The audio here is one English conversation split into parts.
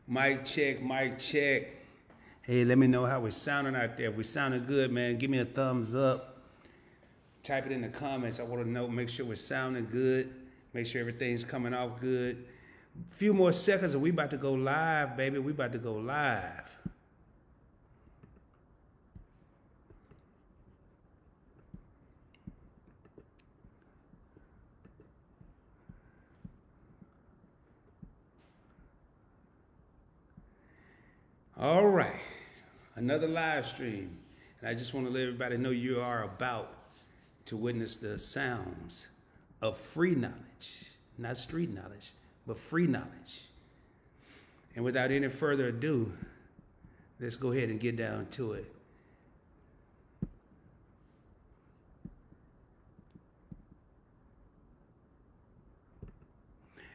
Mic check, mic check. Hey, let me know how we're sounding out there. If we're sounding good, man, give me a thumbs up. Type it in the comments. I want to know, make sure we're sounding good. Make sure everything's coming off good. A few more seconds and we about to go live, baby. We about to go live. All right, another live stream. And I just want to let everybody know you are about to witness the sounds of free knowledge, not street knowledge, but free knowledge. And without any further ado, let's go ahead and get down to it.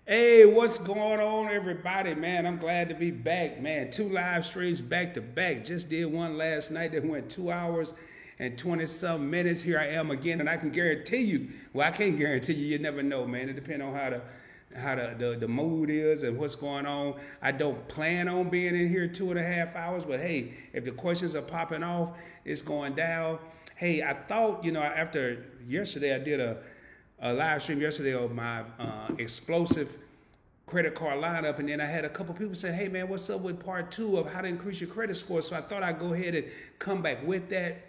Hey, what's going on, everybody? Man, I'm glad to be back, man. 2 live streams back to back. Just did one last night that went 2 hours and 20-some minutes. Here I am again, and I can guarantee you, well, I can't guarantee you, you never know, man. It depends on how the mood is and what's going on. I don't plan on being in here 2.5 hours, but hey, if the questions are popping off, it's going down. Hey, I thought, after yesterday, I did a live stream yesterday of my explosive credit card lineup, and then I had a couple people say, hey man, what's up with part 2 of how to increase your credit score? So I thought I'd go ahead and come back with that.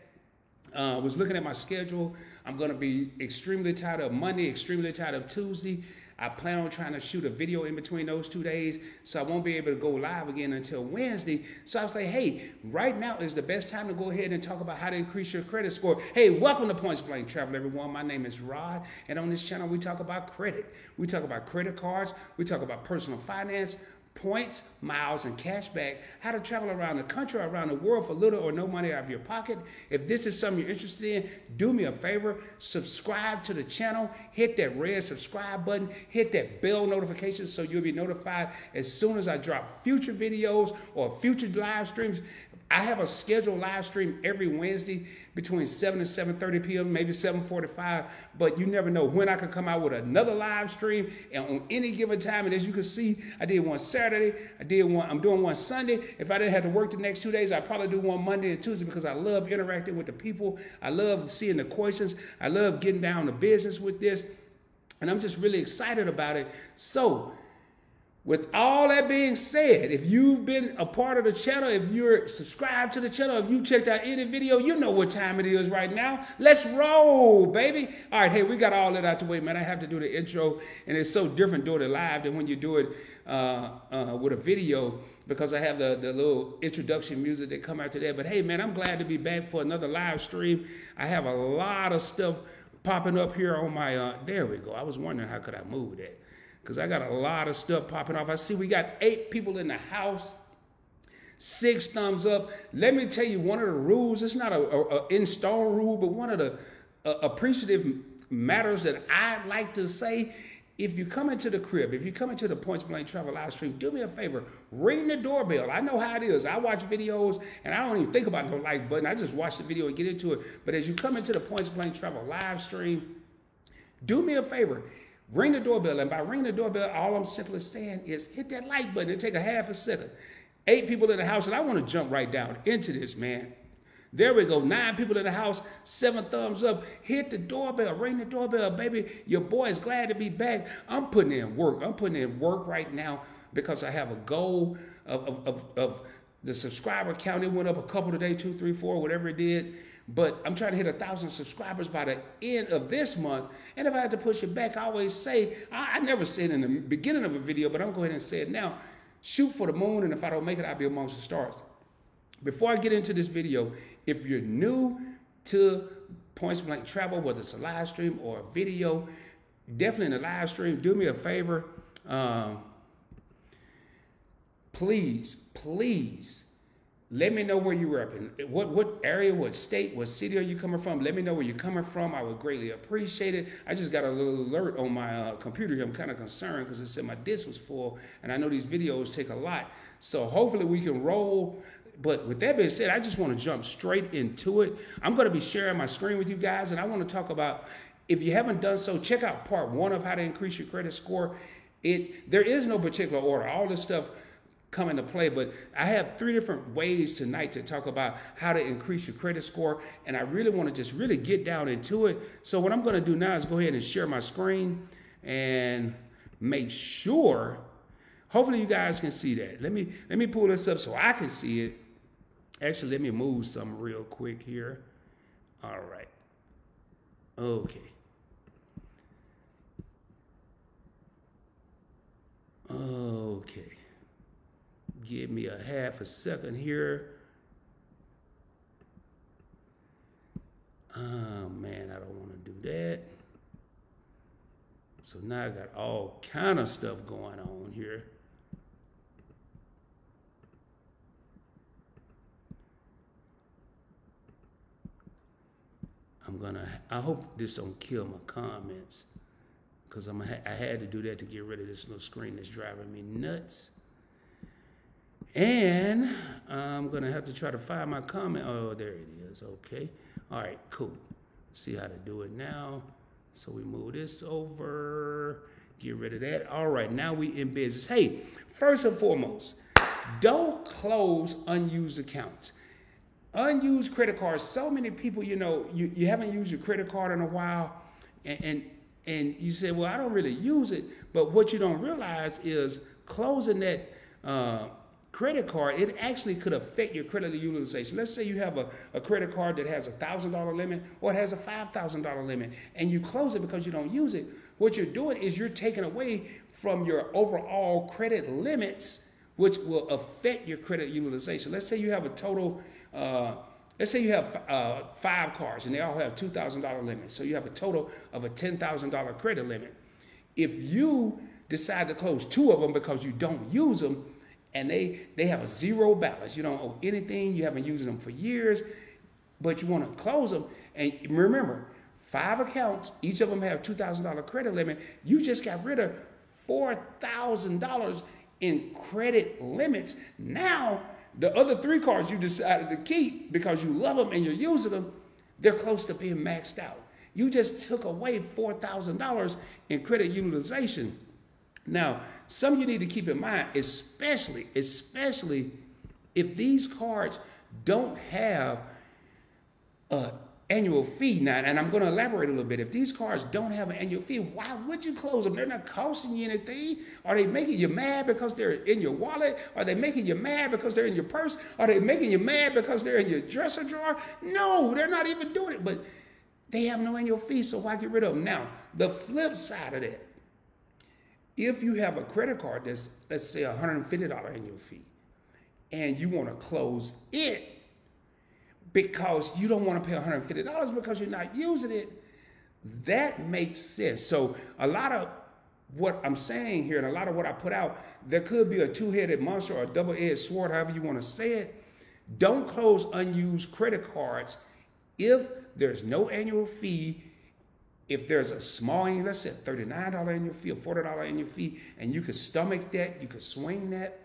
Was looking at my schedule. I'm going to be extremely tired of Monday, extremely tired of Tuesday. I plan on trying to shoot a video in between those 2 days, so I won't be able to go live again until Wednesday. So I was like, hey, right now is the best time to go ahead and talk about how to increase your credit score. Hey, welcome to Points Blank Travel, everyone. My name is Rod, and on this channel, we talk about credit. We talk about credit cards. We talk about personal finance, points, miles, and cash back, how to travel around the country, around the world for little or no money out of your pocket. If this is something you're interested in, do me a favor, subscribe to the channel, hit that red subscribe button, hit that bell notification so you'll be notified as soon as I drop future videos or future live streams. I have a scheduled live stream every Wednesday between 7 and 7:30 p.m., maybe 7:45, but you never know when I could come out with another live stream and on any given time. And as you can see, I did one Saturday, I'm doing one Sunday. If I didn't have to work the next 2 days, I'd probably do one Monday and Tuesday because I love interacting with the people. I love seeing the questions. I love getting down to business with this. And I'm just really excited about it. So, with all that being said, if you've been a part of the channel, if you're subscribed to the channel, if you checked out any video, you know what time it is right now. Let's roll, baby. All right, hey, we got all that out the way, man. I have to do the intro, and it's so different doing it live than when you do it with a video because I have the little introduction music that come after that. But hey, man, I'm glad to be back for another live stream. I have a lot of stuff popping up here on my, there we go. I was wondering how could I move that? Because I got a lot of stuff popping off. I see we got 8 people in the house, 6 thumbs up. Let me tell you, one of the rules, it's not a in stone rule, but one of the appreciative matters that I like to say, if you come into the crib, if you come into the Points Blank Travel live stream, do me a favor, ring the doorbell. I know how it is. I watch videos and I don't even think about no like button. I just watch the video and get into it. But as you come into the Points Blank Travel live stream, do me a favor. Ring the doorbell, and by ringing the doorbell, all I'm simply saying is hit that like button. It'll take a half a second. 8 people in the house, and I want to jump right down into this, man. There we go. 9 people in the house, 7 thumbs up. Hit the doorbell, ring the doorbell, baby. Your boy is glad to be back. I'm putting in work. I'm putting in work right now because I have a goal of the subscriber count. It went up a couple today, 2, 3, 4, whatever it did. But I'm trying to hit 1,000 subscribers by the end of this month. And if I had to push it back, I always say, I never said in the beginning of a video, but I'm going to go ahead and say it now. Shoot for the moon, and if I don't make it, I'll be amongst the stars. Before I get into this video, if you're new to Points Blank Travel, whether it's a live stream or a video, definitely in a live stream, do me a favor. Please, let me know where you were up in. What area, what state, what city are you coming from? Let me know where you're coming from. I would greatly appreciate it. I just got a little alert on my computer here. I'm kind of concerned because it said my disk was full, and I know these videos take a lot. So hopefully we can roll. But with that being said, I just want to jump straight into it. I'm going to be sharing my screen with you guys, and I want to talk about, if you haven't done so, check out part 1 of how to increase your credit score. There is no particular order. All this stuff come into play. But I have 3 different ways tonight to talk about how to increase your credit score, and I really want to just really get down into it. So what I'm going to do now is go ahead and share my screen and make sure, hopefully you guys can see that. Let me pull this up so I can see it. Actually, let me move something real quick here. All right. Okay. Okay. Give me a half a second here. Oh, man, I don't want to do that. So now I got all kind of stuff going on here. I hope this don't kill my comments, because I had to do that to get rid of this little screen that's driving me nuts. And I'm going to have to try to find my comment. Oh, there it is. Okay. All right, cool. See how to do it now. So we move this over, get rid of that. All right, now we in business. Hey, first and foremost, don't close unused accounts. Unused credit cards. So many people, you haven't used your credit card in a while, and you say, well, I don't really use it. But what you don't realize is closing that credit card, it actually could affect your credit utilization. Let's say you have a credit card that has a $1,000 limit or it has a $5,000 limit, and you close it because you don't use it. What you're doing is you're taking away from your overall credit limits, which will affect your credit utilization. Let's say you have a total, let's say you have 5 cards and they all have $2,000 limits. So you have a total of a $10,000 credit limit. If you decide to close 2 of them because you don't use them, and they have a 0 balance, you don't owe anything, you haven't used them for years, but you want to close them, and remember, 5 accounts, each of them have $2,000 credit limit, you just got rid of $4,000 in credit limits. Now, the other 3 cards you decided to keep because you love them and you're using them, they're close to being maxed out. You just took away $4,000 in credit utilization. Now, something you need to keep in mind, especially if these cards don't have an annual fee. Now, and I'm going to elaborate a little bit. If these cards don't have an annual fee, why would you close them? They're not costing you anything. Are they making you mad because they're in your wallet? Are they making you mad because they're in your purse? Are they making you mad because they're in your dresser drawer? No, they're not even doing it, but they have no annual fee, so why get rid of them? Now, the flip side of that, if you have a credit card that's, let's say, a $150 annual fee, and you want to close it because you don't want to pay $150 because you're not using it, that makes sense. So a lot of what I'm saying here and a lot of what I put out, there could be a 2-headed monster or a double-edged sword, however you want to say it. Don't close unused credit cards if there's no annual fee. If there's a small annual, let's say $39 annual fee or $40 annual fee, and you could stomach that, you could swing that,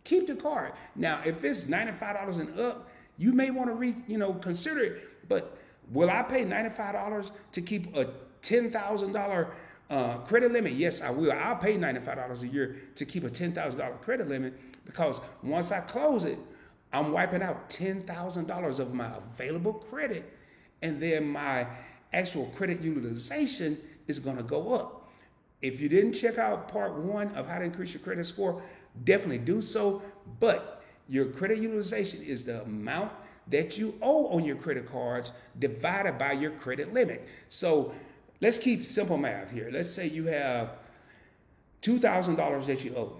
keep the card. Now, if it's $95 and up, you may want to consider it. But will I pay $95 to keep a $10,000 credit limit? Yes, I will. I'll pay $95 a year to keep a $10,000 credit limit, because once I close it, I'm wiping out $10,000 of my available credit, and then my actual credit utilization is going to go up. If you didn't check out part 1 of how to increase your credit score, definitely do so. But your credit utilization is the amount that you owe on your credit cards divided by your credit limit. So let's keep simple math here. Let's say you have $2,000 that you owe,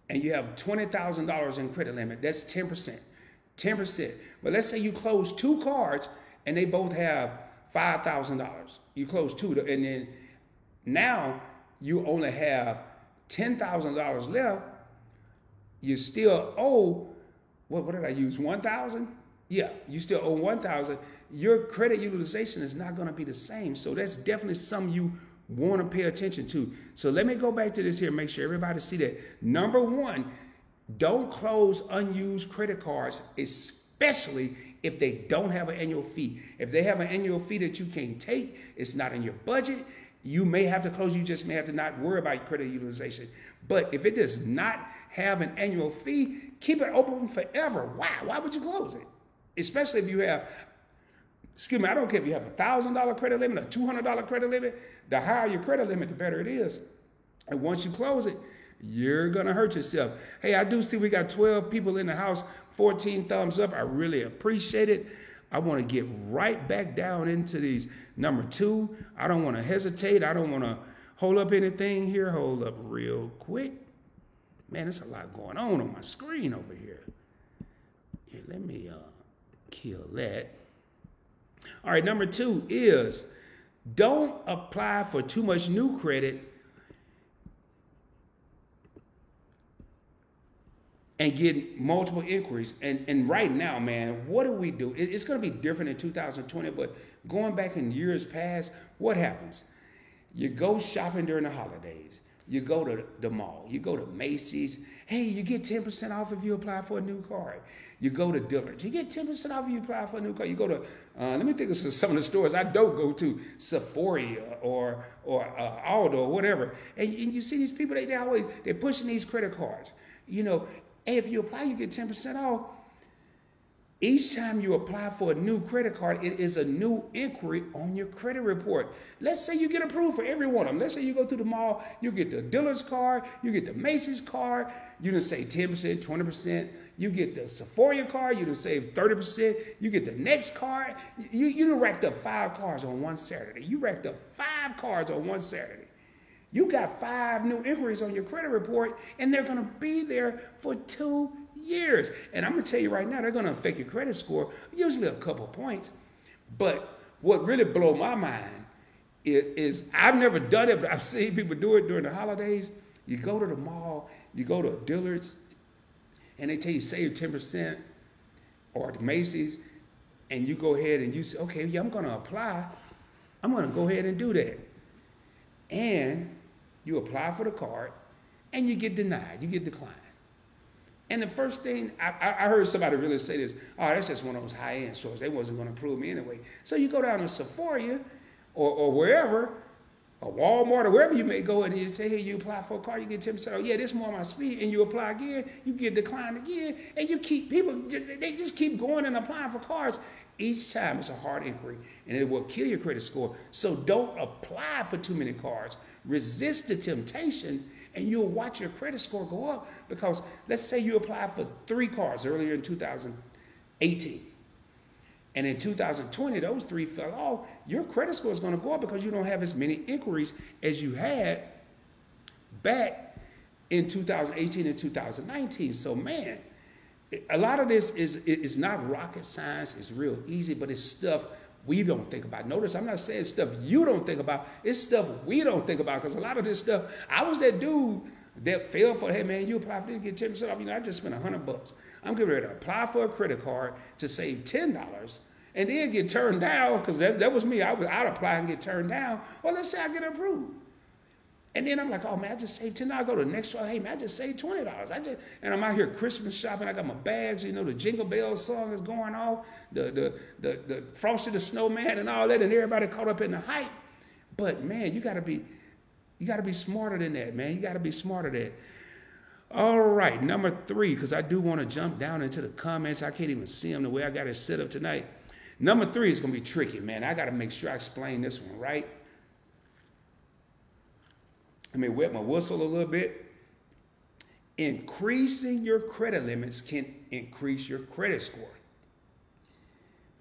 and you have $20,000 in credit limit. That's 10%. 10%. But let's say you close 2 cards and they both have $5,000. You close 2, and then now you only have $10,000 left. You still owe, what did I use, 1,000? Yeah, you still owe 1,000. Your credit utilization is not going to be the same. So that's definitely something you want to pay attention to. So let me go back to this here, make sure everybody see that. Number 1, don't close unused credit cards, especially if they don't have an annual fee. If they have an annual fee that you can't take, it's not in your budget, You may have to close. You just may have to not worry about your credit utilization. But if it does not have an annual fee, keep it open forever. Why? Why would you close it? Especially if you have, excuse me, I don't care if you have $1,000 credit limit, a $200 credit limit. The higher your credit limit, the better it is. And once you close it, you're going to hurt yourself. Hey, I do see we got 12 people in the house, 14 thumbs up. I really appreciate it. I want to get right back down into these. Number 2, I don't want to hesitate. I don't want to hold up anything here. Hold up real quick. Man, there's a lot going on my screen over here. Yeah, let me kill that. All right, number 2 is don't apply for too much new credit and get multiple inquiries. And right now, man, what do we do? It's going to be different in 2020, but going back in years past, what happens? You go shopping during the holidays. You go to the mall. You go to Macy's. Hey, you get 10% off if you apply for a new card. You go to Dillard's. You get 10% off if you apply for a new card. You go to, let me think of some of the stores I don't go to, Sephora or Aldo or whatever. And you see these people, they're pushing these credit cards. You know, hey, if you apply, you get 10% off. Each time you apply for a new credit card, it is a new inquiry on your credit report. Let's say you get approved for every one of them. Let's say you go to the mall, you get the Dillard's card, you get the Macy's card, you done save 10%, 20%. You get the Sephora card, you done save 30%. You get the next card. You done racked up 5 cards on one Saturday. You racked up 5 cards on one Saturday. You got 5 new inquiries on your credit report, and they're going to be there for 2 years. And I'm going to tell you right now, they're going to affect your credit score, usually a couple points. But what really blew my mind is I've never done it, but I've seen people do it during the holidays. You go to the mall, you go to Dillard's, and they tell you save 10%, or the Macy's, and you go ahead and you say, okay, yeah, I'm going to apply. I'm going to go ahead and do that. And you apply for the card, and you get denied. You get declined. And the first thing, I heard somebody really say this, oh, that's just one of those high-end stores. They wasn't going to approve me anyway. So you go down to Sephora or wherever, or Walmart or wherever you may go, and you say, hey, you apply for a card, you get 10%. Oh, yeah, this is more my speed. And you apply again, you get declined again. And you keep, people, they just keep going and applying for cards. Each time it's a hard inquiry, and it will kill your credit score. So don't apply for too many cards. Resist the temptation, and you'll watch your credit score go up. Because let's say you applied for 3 cards earlier in 2018. And in 2020, those 3 fell off. Your credit score is going to go up because you don't have as many inquiries as you had back in 2018 and 2019. So, man, a lot of this is not rocket science. It's real easy, but it's stuff we don't think about. Notice I'm not saying stuff you don't think about. It's stuff we don't think about, because a lot of this stuff, I was that dude that fell for, hey, man, you apply for this, get 10% off. You know, I just spent $100. I'm getting ready to apply for a credit card to save $10 and then get turned down, because that was me. I'd apply and get turned down. Well, let's say I get approved. And then I'm like, oh, man, I just saved $10. I go to the next store. Hey, man, I just saved $20. And I'm out here Christmas shopping. I got my bags. You know, the Jingle Bells song is going off. The Frosty the Snowman and all that. And everybody caught up in the hype. But, man, you got to be smarter than that, man. You got to be smarter than that. All right, number 3, because I do want to jump down into the comments. I can't even see them the way I got it set up tonight. Number 3 is going to be tricky, man. I got to make sure I explain this one right. Let me wet my whistle a little bit. Increasing your credit limits can increase your credit score.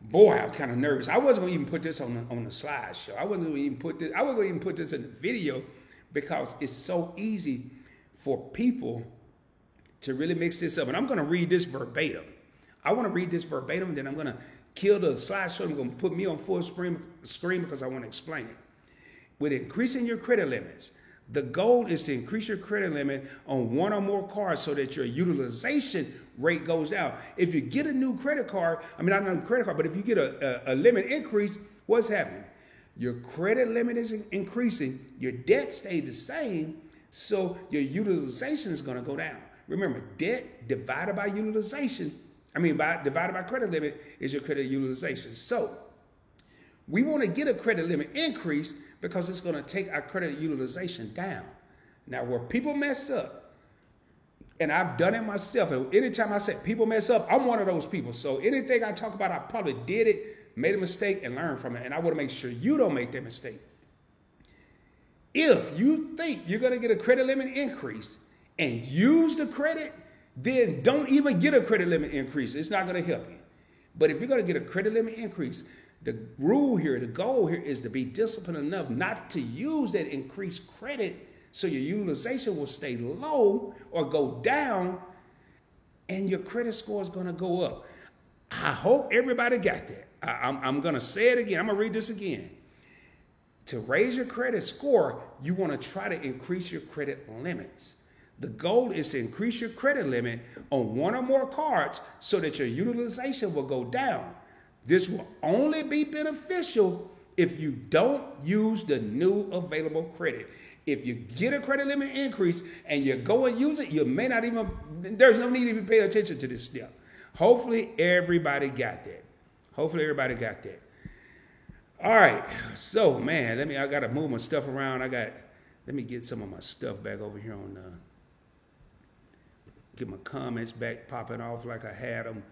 Boy, I'm kind of nervous. I wasn't going to even put this on the slideshow. I wasn't going to even put this in the video, because it's so easy for people to really mix this up. And I'm going to read this verbatim. I want to read this verbatim, and then I'm going to kill the slideshow. I'm going to put me on full screen because I want to explain it. With increasing your credit limits, the goal is to increase your credit limit on 1 or more cards so that your utilization rate goes down. If you get a new credit card, not a new credit card, but if you get a limit increase, what's happening? Your credit limit is increasing, your debt stays the same, so your utilization is going to go down. Remember, debt divided by utilization, divided by credit limit is your credit utilization. So we want to get a credit limit increase, because it's going to take our credit utilization down. Now, where people mess up, and I've done it myself, and anytime I say people mess up, I'm one of those people. So anything I talk about, I probably did it, made a mistake, and learned from it. And I want to make sure you don't make that mistake. If you think you're going to get a credit limit increase and use the credit, then don't even get a credit limit increase. It's not going to help you. But if you're going to get a credit limit increase, the rule here, the goal here is to be disciplined enough not to use that increased credit so your utilization will stay low or go down and your credit score is going to go up. I hope everybody got that. I'm going to say it again. I'm going to read this again. To raise your credit score, you want to try to increase your credit limits. The goal is to increase your credit limit on one or more cards so that your utilization will go down. This will only be beneficial if you don't use the new available credit. If you get a credit limit increase and you go and use it, you may not even, there's no need to even pay attention to this step. Hopefully everybody got that. Hopefully everybody got that. All right, so man, I got to move my stuff around. Let me get some of my stuff back over here on, get my comments back popping off like I had them.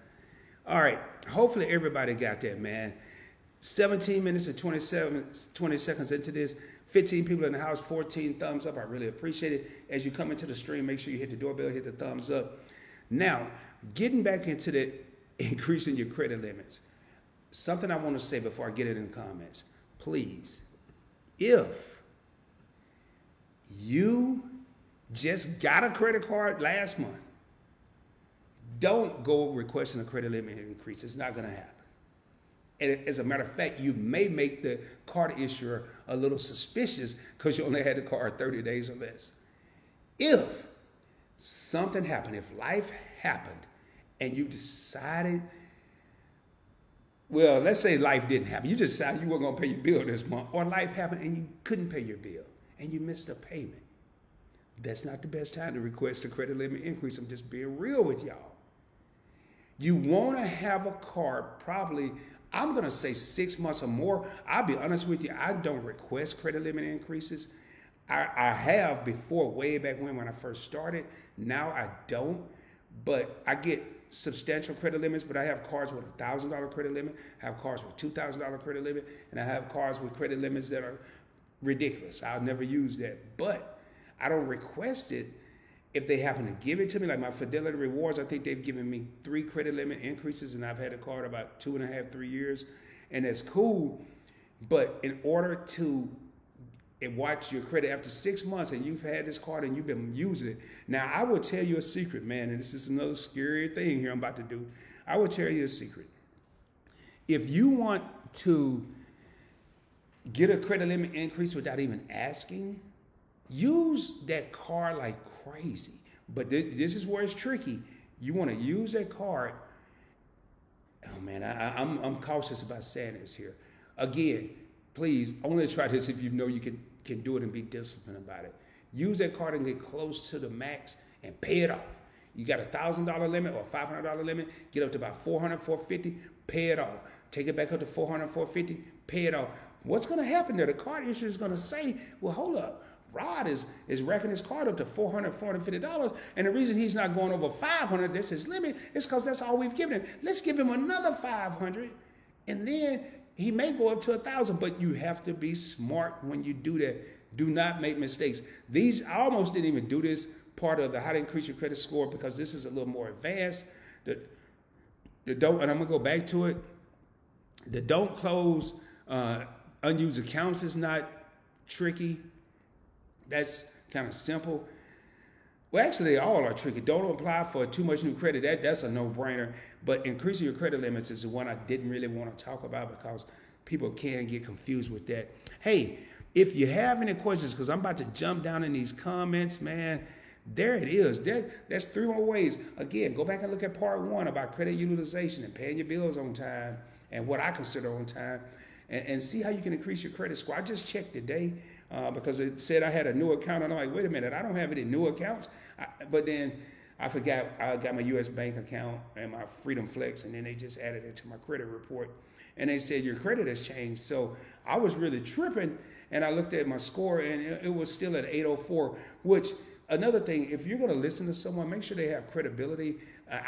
All right, hopefully everybody got that, man. 17 minutes and 20 seconds into this, 15 people in the house, 14 thumbs up. I really appreciate it. As you come into the stream, make sure you hit the doorbell, hit the thumbs up. Now, getting back into that increasing your credit limits. Something I want to say before I get it in the comments. Please, if you just got a credit card last month, don't go requesting a credit limit increase. It's not going to happen. And as a matter of fact, you may make the card issuer a little suspicious because you only had the card 30 days or less. If something happened, if life happened, and you decided, well, let's say life didn't happen. You decided you weren't going to pay your bill this month, or life happened and you couldn't pay your bill, and you missed a payment. That's not the best time to request a credit limit increase. I'm just being real with y'all. You want to have a card probably, I'm going to say 6 months or more. I'll be honest with you, I don't request credit limit increases. I have before, way back when I first started. Now I don't, but I get substantial credit limits, but I have cards with a $1,000 credit limit, I have cards with $2,000 credit limit, and I have cards with credit limits that are ridiculous. I'll never use that, but I don't request it if they happen to give it to me. Like my Fidelity Rewards, I think they've given me 3 credit limit increases, and I've had a card about 2.5, 3 years, and that's cool. But in order to watch your credit after 6 months and you've had this card and you've been using it. Now, I will tell you a secret, man, and this is another scary thing here I'm about to do. I will tell you a secret. If you want to get a credit limit increase without even asking, use that card like crazy. But this is where it's tricky. You want to use that card. Oh, man, I'm cautious about saying this here. Again, please only try this if you know you can do it and be disciplined about it. Use that card and get close to the max and pay it off. You got a $1,000 limit or $500 limit, get up to about $400, $450, pay it off. Take it back up to $400, $450, pay it off. What's going to happen there? The card issuer is going to say, well, hold up. Rod is racking his card up to $400, $450, and the reason he's not going over $500, that's his limit, is because that's all we've given him. Let's give him another $500, and then he may go up to $1,000, but you have to be smart when you do that. Do not make mistakes. I almost didn't even do this part of the how to increase your credit score because this is a little more advanced. And I'm going to go back to it. The don't close unused accounts is not tricky. That's kind of simple. Well, actually, they all are tricky. Don't apply for too much new credit. That's a no-brainer. But increasing your credit limits is the one I didn't really want to talk about because people can get confused with that. Hey, if you have any questions, because I'm about to jump down in these comments, man, there it is. That's 3 more ways. Again, go back and look at part 1 about credit utilization and paying your bills on time and what I consider on time, and see how you can increase your credit score. I just checked today because it said I had a new account, and I'm like, wait a minute, I don't have any new accounts. But then I forgot I got my U.S. bank account and my Freedom Flex, and then they just added it to my credit report. And they said, your credit has changed. So I was really tripping, and I looked at my score, and it was still at 804, which, another thing, if you're going to listen to someone, make sure they have credibility.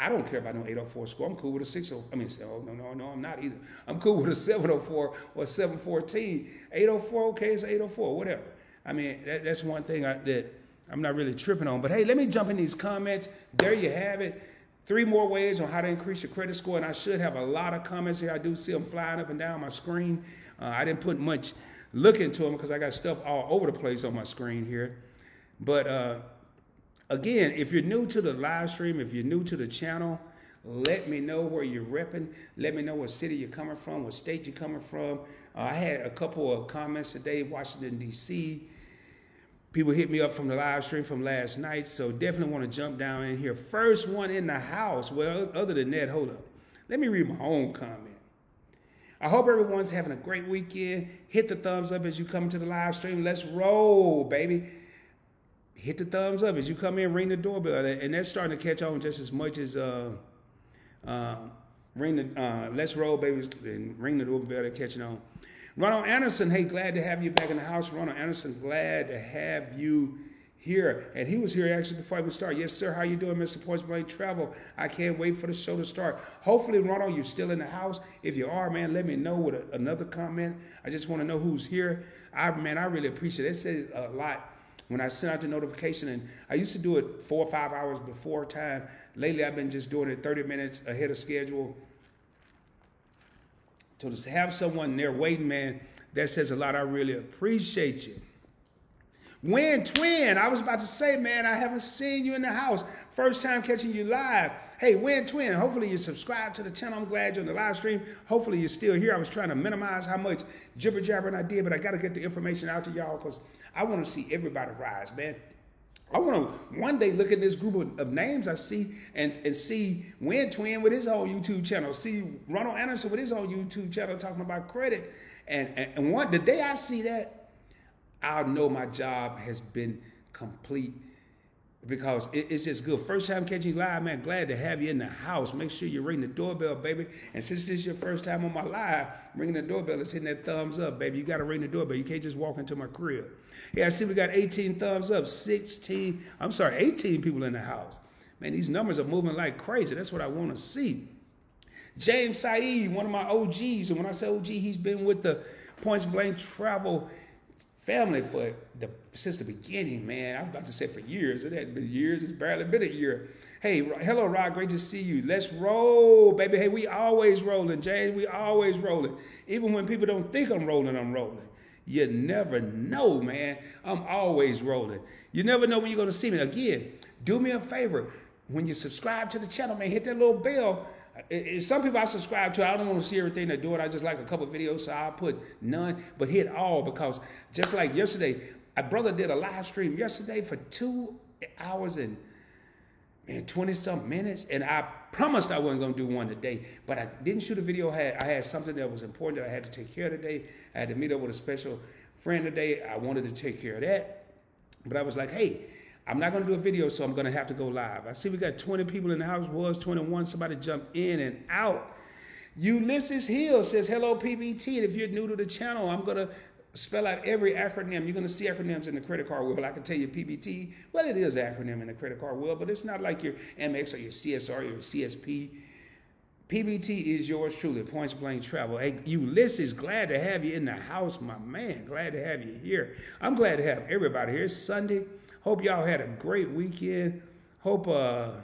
I don't care about no 804 score. I'm cool with a 60. I mean, no, I'm not either. I'm cool with a 704 or 714. 804, okay, it's 804, whatever. I mean, that's one thing that I'm not really tripping on. But hey, let me jump in these comments. There you have it. 3 more ways on how to increase your credit score. And I should have a lot of comments here. I do see them flying up and down my screen. I didn't put much look into them because I got stuff all over the place on my screen here. But again, if you're new to the live stream, if you're new to the channel, let me know where you're repping. Let me know what city you're coming from, what state you're coming from. I had a couple of comments today, Washington, D.C. People hit me up from the live stream from last night, so definitely want to jump down in here. First one in the house. Well, other than that, hold up. Let me read my own comment. I hope everyone's having a great weekend. Hit the thumbs up as you come to the live stream. Let's roll, baby. Hit the thumbs up as you come in, ring the doorbell. And that's starting to catch on just as much as let's roll, baby, and ring the doorbell. They're catching on. Ronald Anderson, hey, glad to have you back in the house. Ronald Anderson, glad to have you here. And he was here actually before we start. Yes, sir. How you doing, Mr. Points Blank Travel? I can't wait for the show to start. Hopefully, Ronald, you're still in the house. If you are, man, let me know with another comment. I just want to know who's here. I really appreciate it. It says a lot when I send out the notification. And I used to do it 4 or 5 hours before time. Lately, I've been just doing it 30 minutes ahead of schedule. So to have someone there waiting, man, that says a lot. I really appreciate you. Win Twin, I was about to say, man, I haven't seen you in the house. First time catching you live. Hey, Win Twin, hopefully you subscribe to the channel. I'm glad you're on the live stream. Hopefully you're still here. I was trying to minimize how much jibber jabbering I did, but I got to get the information out to y'all because I want to see everybody rise, man. I want to one day look at this group of names I see and see Win Twin with his own YouTube channel, see Ronald Anderson with his own YouTube channel talking about credit. And the day I see that, I'll know my job has been complete because it's just good. First time catching you live, man, glad to have you in the house. Make sure you ring the doorbell, baby. And since this is your first time on my live, ringing the doorbell is hitting that thumbs up, baby. You got to ring the doorbell. You can't just walk into my crib. Yeah, I see we got 18 thumbs up, 18 people in the house. Man, these numbers are moving like crazy. That's what I want to see. James Saeed, one of my OGs. And when I say OG, he's been with the Points Blank Travel family since the beginning, man. I was about to say for years. It hadn't been years. It's barely been a year. Hey, hello, Rod. Great to see you. Let's roll, baby. Hey, we always rolling, James. We always rolling. Even when people don't think I'm rolling, I'm rolling. You never know, man. I'm always rolling. You never know when you're going to see me. Again, do me a favor. When you subscribe to the channel, man, hit that little bell. Some people I subscribe to, I don't want to see everything they're doing. I just like a couple of videos, so I'll put none, but hit all because just like yesterday, my brother did a live stream yesterday for 2 hours and 20-something minutes, and I promised I wasn't going to do one today, but I didn't shoot a video. I had something that was important that I had to take care of today. I had to meet up with a special friend today. I wanted to take care of that, but I was like, hey, I'm not going to do a video, so I'm going to have to go live. I see we got 20 people in the house. Was 21. Somebody jumped in and out. Ulysses Hill says, hello, PBT. And if you're new to the channel, I'm going to spell out every acronym. You're going to see acronyms in the credit card wheel. I can tell you PBT. Well, it is an acronym in the credit card wheel, but it's not like your MX or your CSR or your CSP. PBT is yours truly, Points Blank Travel. Hey, Ulysses, glad to have you in the house, my man. Glad to have you here. I'm glad to have everybody here. It's Sunday. Hope y'all had a great weekend. Hope, I'm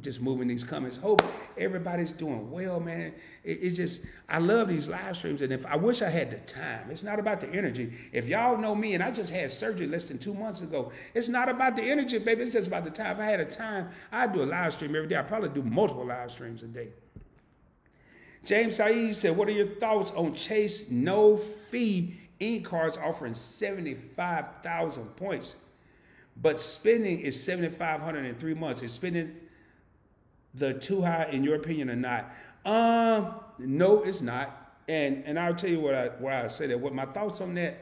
just moving these comments. Hope everybody's doing well, man. It's just, I love these live streams. And I wish I had the time. It's not about the energy. If y'all know me, and I just had surgery less than 2 months ago, it's not about the energy, baby. It's just about the time. If I had a time, I'd do a live stream every day. I'd probably do multiple live streams a day. James Saeed said, what are your thoughts on Chase no-fee e-cards offering 75,000 points? But spending is 7,500 in 3 months. Is spending the too high in your opinion or not? No, it's not. And I'll tell you why I say that. What my thoughts on that,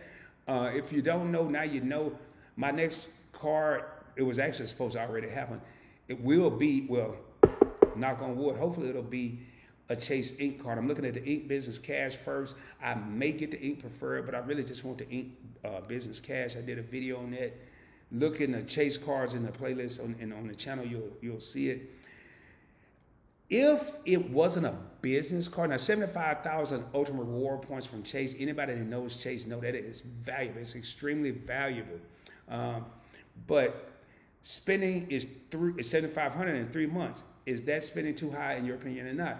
if you don't know, now you know. My next card, it was actually supposed to already happen, it will be, well, knock on wood, hopefully it'll be a Chase Ink card. I'm looking at the Ink Business Cash first. I may get the Ink Preferred, but I really just want the Ink Business Cash. I did a video on that. Look in the Chase cards in the playlist on the channel, you'll see it. If it wasn't a business card, now 75,000 ultimate reward points from Chase. Anybody that knows Chase know that it is valuable. It's extremely valuable. But spending is 7,500 in 3 months. Is that spending too high in your opinion or not?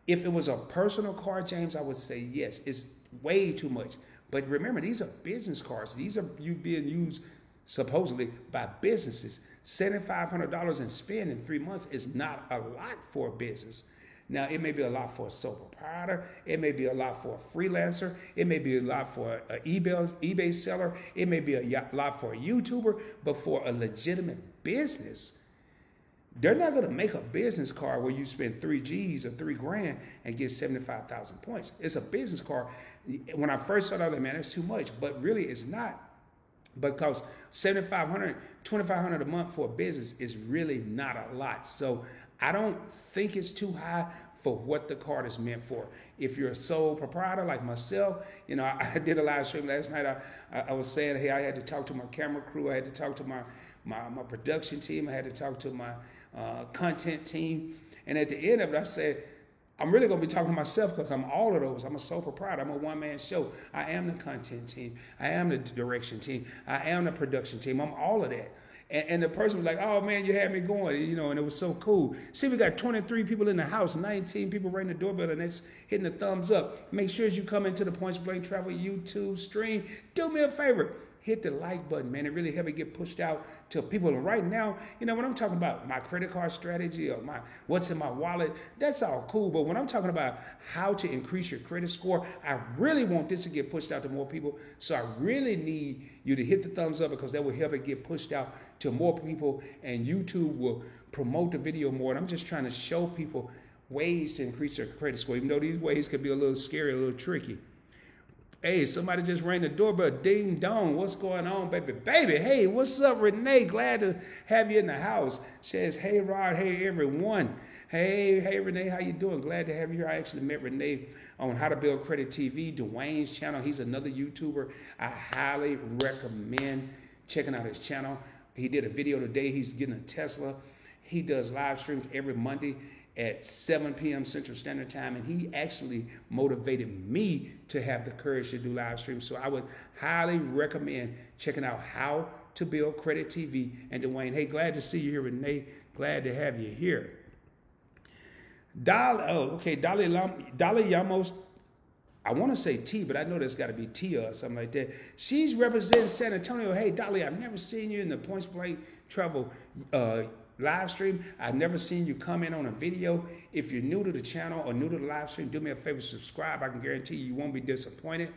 If it was a personal card, James, I would say yes. It's way too much. But remember, these are business cards. These are you being used supposedly by businesses. $7,500 in spend in 3 months is not a lot for a business. Now, it may be a lot for a sole proprietor. It may be a lot for a freelancer. It may be a lot for an eBay seller. It may be a lot for a YouTuber. But for a legitimate business, they're not going to make a business card where you spend 3 G's or 3 grand and get 75,000 points. It's a business card. When I first started, I was like, man, that's too much. But really, it's not. Because $7,500, $2,500 a month for a business is really not a lot. So I don't think it's too high for what the card is meant for. If you're a sole proprietor like myself, you know, I did a live stream last night. I was saying, hey, I had to talk to my camera crew. I had to talk to my production team. I had to talk to my content team. And at the end of it, I said, I'm really going to be talking to myself because I'm all of those. I'm a sole proprietor. I'm a one-man show. I am the content team. I am the direction team. I am the production team. I'm all of that. And the person was like, oh, man, you had me going, you know, and it was so cool. See, we got 23 people in the house, 19 people ringing the doorbell, and that's hitting the thumbs up. Make sure as you come into the Points Blank Travel YouTube stream, do me a favor. Hit the like button, man. It really helped me get pushed out to people. And right now, you know, when I'm talking about my credit card strategy or what's in my wallet, that's all cool. But when I'm talking about how to increase your credit score, I really want this to get pushed out to more people. So I really need you to hit the thumbs up because that will help it get pushed out to more people. And YouTube will promote the video more. And I'm just trying to show people ways to increase their credit score, even though these ways could be a little scary, a little tricky. Hey, somebody just rang the doorbell. Ding dong. What's going on, baby? Baby, hey, what's up, Renee? Glad to have you in the house. Says, hey, Rod. Hey, everyone. Hey, Renee, how you doing? Glad to have you here. I actually met Renee on How to Build Credit TV, Dwayne's channel. He's another YouTuber. I highly recommend checking out his channel. He did a video today. He's getting a Tesla. He does live streams every Monday at 7 p.m. Central Standard Time, and he actually motivated me to have the courage to do live streams. So I would highly recommend checking out How to Build Credit TV. And Dwayne, hey, glad to see you here, Renee. Glad to have you here. Dolly Yamos, I want to say T, but I know there's got to be Tia or something like that. She's representing San Antonio. Hey, Dolly, I've never seen you in the Points Blank Travel live stream. I've never seen you comment on a video. If you're new to the channel or new to the live stream, do me a favor, subscribe. I can guarantee you won't be disappointed.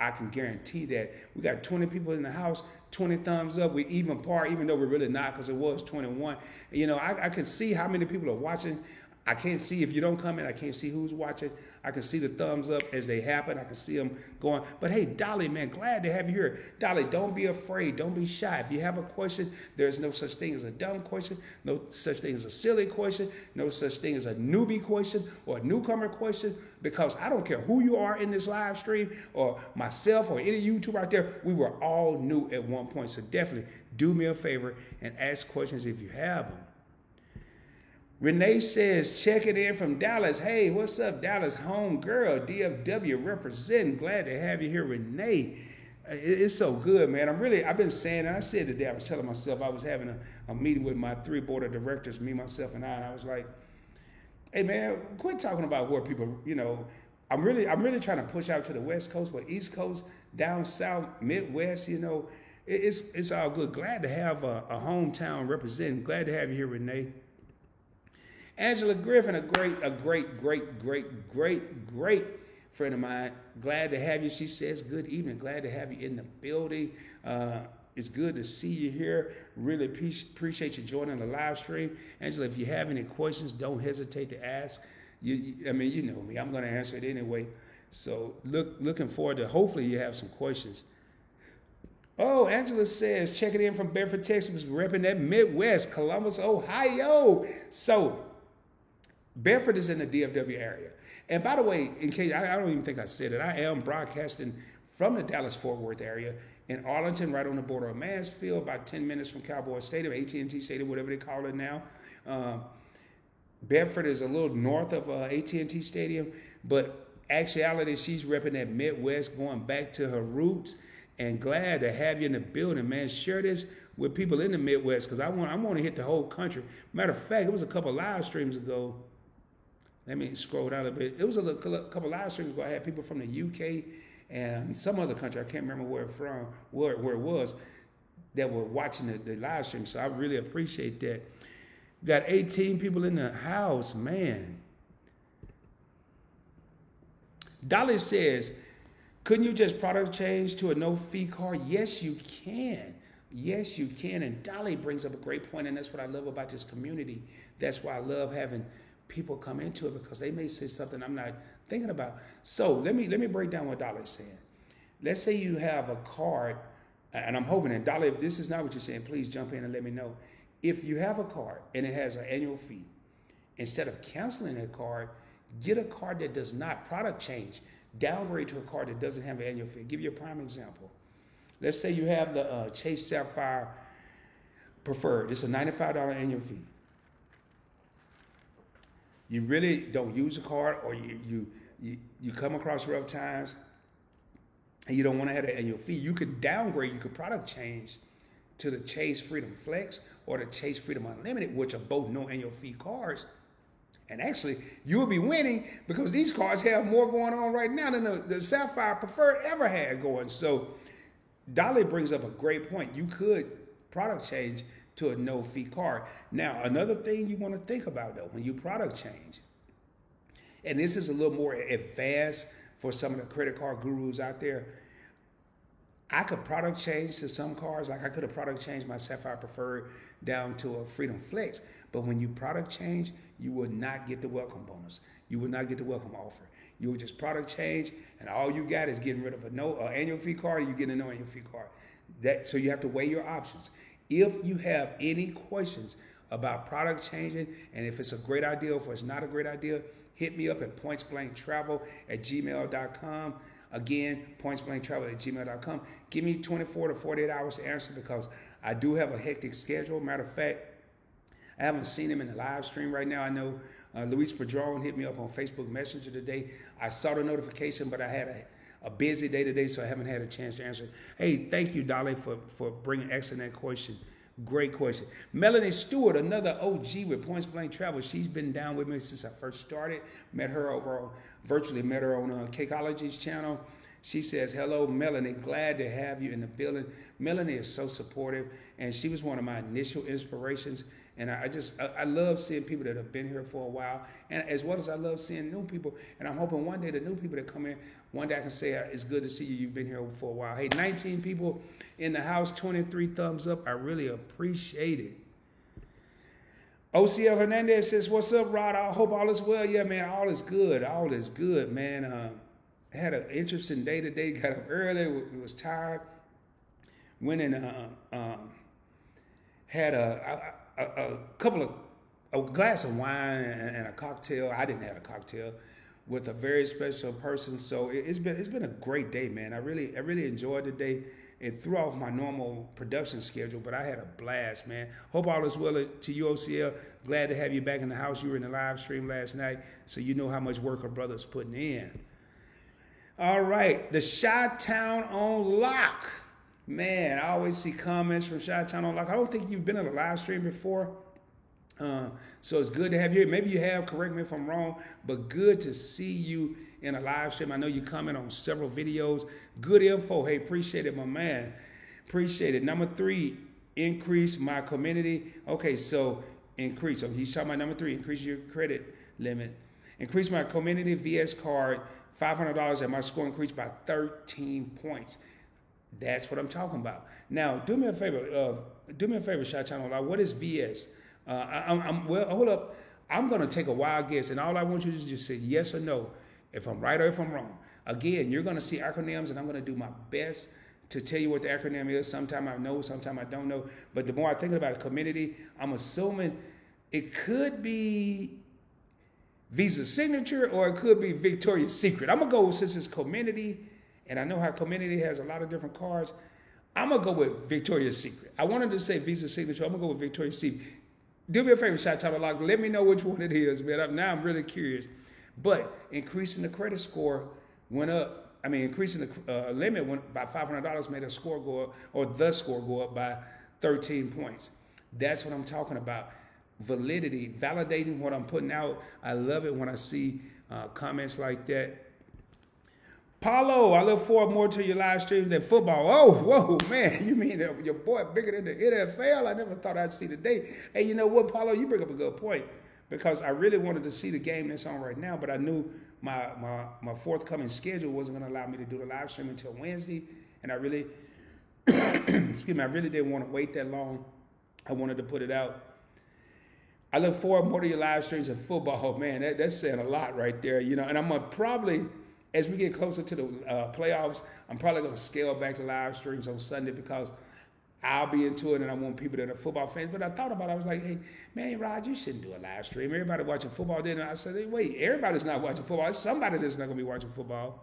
I can guarantee that. We got 20 people in the house, 20 thumbs up. We even par, even though we're really not, because it was 21. You know, I can see how many people are watching. I can't see if you don't comment. I can't see who's watching. I can see the thumbs up as they happen. I can see them going. But hey, Dolly, man, glad to have you here. Dolly, don't be afraid. Don't be shy. If you have a question, there's no such thing as a dumb question, no such thing as a silly question, no such thing as a newbie question or a newcomer question, because I don't care who you are in this live stream or myself or any YouTuber out there, we were all new at one point. So definitely do me a favor and ask questions if you have them. Renee says, checking in from Dallas. Hey, what's up, Dallas? Home girl, DFW representing. Glad to have you here, Renee. It's so good, man. I've been saying, and I said today, I was telling myself, I was having a meeting with my 3 board of directors, me, myself, and I was like, hey, man, quit talking about where people, you know, I'm really trying to push out to the West Coast, but East Coast, down South, Midwest, you know, it's all good. Glad to have a hometown representing. Glad to have you here, Renee. Angela Griffin, a great friend of mine. Glad to have you. She says, good evening. Glad to have you in the building. It's good to see you here. Really appreciate you joining the live stream. Angela, if you have any questions, don't hesitate to ask. I mean, you know me. I'm going to answer it anyway. So looking forward to, hopefully you have some questions. Oh, Angela says, checking in from Bedford, Texas, repping that Midwest, Columbus, Ohio. So, Bedford is in the DFW area. And by the way, in case, I don't even think I said it, I am broadcasting from the Dallas-Fort Worth area in Arlington, right on the border of Mansfield, about 10 minutes from Cowboy Stadium, AT&T Stadium, whatever they call it now. Bedford is a little north of AT&T Stadium, but actuality, she's repping that Midwest, going back to her roots. And glad to have you in the building, man. Share this with people in the Midwest because I want to hit the whole country. Matter of fact, it was a couple live streams ago. Let me scroll down a bit. It was a couple live streams ago. I had people from the UK and some other country. I can't remember where it was, that were watching the live stream. So I really appreciate that. We got 18 people in the house, man. Dolly says, couldn't you just product change to a no-fee card? Yes, you can. Yes, you can. And Dolly brings up a great point, and that's what I love about this community. That's why I love having people come into it, because they may say something I'm not thinking about. So let me break down what Dolly's saying. Let's say you have a card, and I'm hoping, and Dolly, if this is not what you're saying, please jump in and let me know. If you have a card and it has an annual fee, instead of canceling that card, get a card that does not product change. Downgrade to a card that doesn't have an annual fee. I'll give you a prime example. Let's say you have the Chase Sapphire Preferred. It's a $95 annual fee. You really don't use a card, or you come across rough times and you don't want to have an annual fee. You could downgrade, you could product change to the Chase Freedom Flex or the Chase Freedom Unlimited, which are both no annual fee cards. And actually, you'll be winning because these cards have more going on right now than the Sapphire Preferred ever had going. So Dolly brings up a great point. You could product change to a no-fee card. Now, another thing you want to think about, though, when you product change, and this is a little more advanced for some of the credit card gurus out there, I could product change to some cards. Like I could have product changed my Sapphire Preferred down to a Freedom Flex. But when you product change, you will not get the welcome bonus. You will not get the welcome offer. You will just product change, and all you got is getting rid of an annual fee card. You get a no annual fee card. So you have to weigh your options. If you have any questions about product changing, and if it's a great idea or if it's not a great idea, hit me up at pointsblanktravel@gmail.com. Again, pointsblanktravel@gmail.com. Give me 24 to 48 hours to answer, because I do have a hectic schedule. Matter of fact, I haven't seen him in the live stream right now. I know Luis Padron hit me up on Facebook Messenger today. I saw the notification, but I had a busy day today, so I haven't had a chance to answer it. Hey, thank you, Dolly, for bringing excellent question. Great question. Melanie Stewart, another OG with Points Blank Travel. She's been down with me since I first started. Met her on Cakeology's channel. She says, hello, Melanie, glad to have you in the building. Melanie is so supportive, and she was one of my initial inspirations. And I love seeing people that have been here for a while, and as well as I love seeing new people. And I'm hoping one day the new people that come in, one day I can say, it's good to see you. You've been here for a while. Hey, 19 people in the house, 23 thumbs up. I really appreciate it. OCL Hernandez says, what's up, Rod? I hope all is well. Yeah, man, all is good. All is good, man. I had an interesting day today. Got up early. Was tired. Went and had a glass of wine and a cocktail. I didn't have a cocktail, with a very special person. So it's been a great day, man. I really enjoyed the day. It threw off my normal production schedule, but I had a blast, man. Hope all is well to you, OCL. Glad to have you back in the house. You were in the live stream last night, so you know how much work our brother's putting in. All right, the Chi-Town on lock. Man, I always see comments from Chi-Town on lock. I don't think you've been on a live stream before. So it's good to have you here. Maybe you have, correct me if I'm wrong, but good to see you in a live stream. I know you comment on several videos. Good info. Hey, appreciate it, my man. Appreciate it. Number 3, increase my community. Okay, so increase. So he's talking about number 3, increase your credit limit. Increase my community VS card, $500, and my score increased by 13 points. That's what I'm talking about. Now, do me a favor, Chi-Town. What is VS? Well, hold up. I'm going to take a wild guess, and all I want you to do is just say yes or no, if I'm right or if I'm wrong. Again, you're going to see acronyms, and I'm going to do my best to tell you what the acronym is. Sometimes I know, sometimes I don't know. But the more I think about a community, I'm assuming it could be Visa Signature or it could be Victoria's Secret. I'm going to go with, since it's community, and I know how community has a lot of different cards, I'm going to go with Victoria's Secret. I wanted to say Visa Signature. I'm going to go with Victoria's Secret. Do me a favor, Shot Top Lock. Let me know which one it is, man. Now I'm really curious. But increasing the credit score went up. I mean, increasing the limit went by $500 made a score go up, or the score go up by 13 points. That's what I'm talking about. Validity, validating what I'm putting out. I love it when I see comments like that. Paulo, I look forward more to your live streams than football. Oh, whoa, man. You mean your boy bigger than the NFL? I never thought I'd see the day. Hey, you know what, Paulo? You bring up a good point, because I really wanted to see the game that's on right now, but I knew my forthcoming schedule wasn't going to allow me to do the live stream until Wednesday, and I really, excuse me, I really didn't want to wait that long. I wanted to put it out. I look forward more to your live streams than football. Man, that's saying a lot right there, you know, and I'm going to probably, as we get closer to the playoffs, I'm probably going to scale back the live streams on Sunday, because I'll be into it and I want people that are football fans. But I thought about it. I was like, hey, man, Rod, you shouldn't do a live stream. Everybody watching football. Then I said, hey, wait, everybody's not watching football. It's somebody that's not going to be watching football.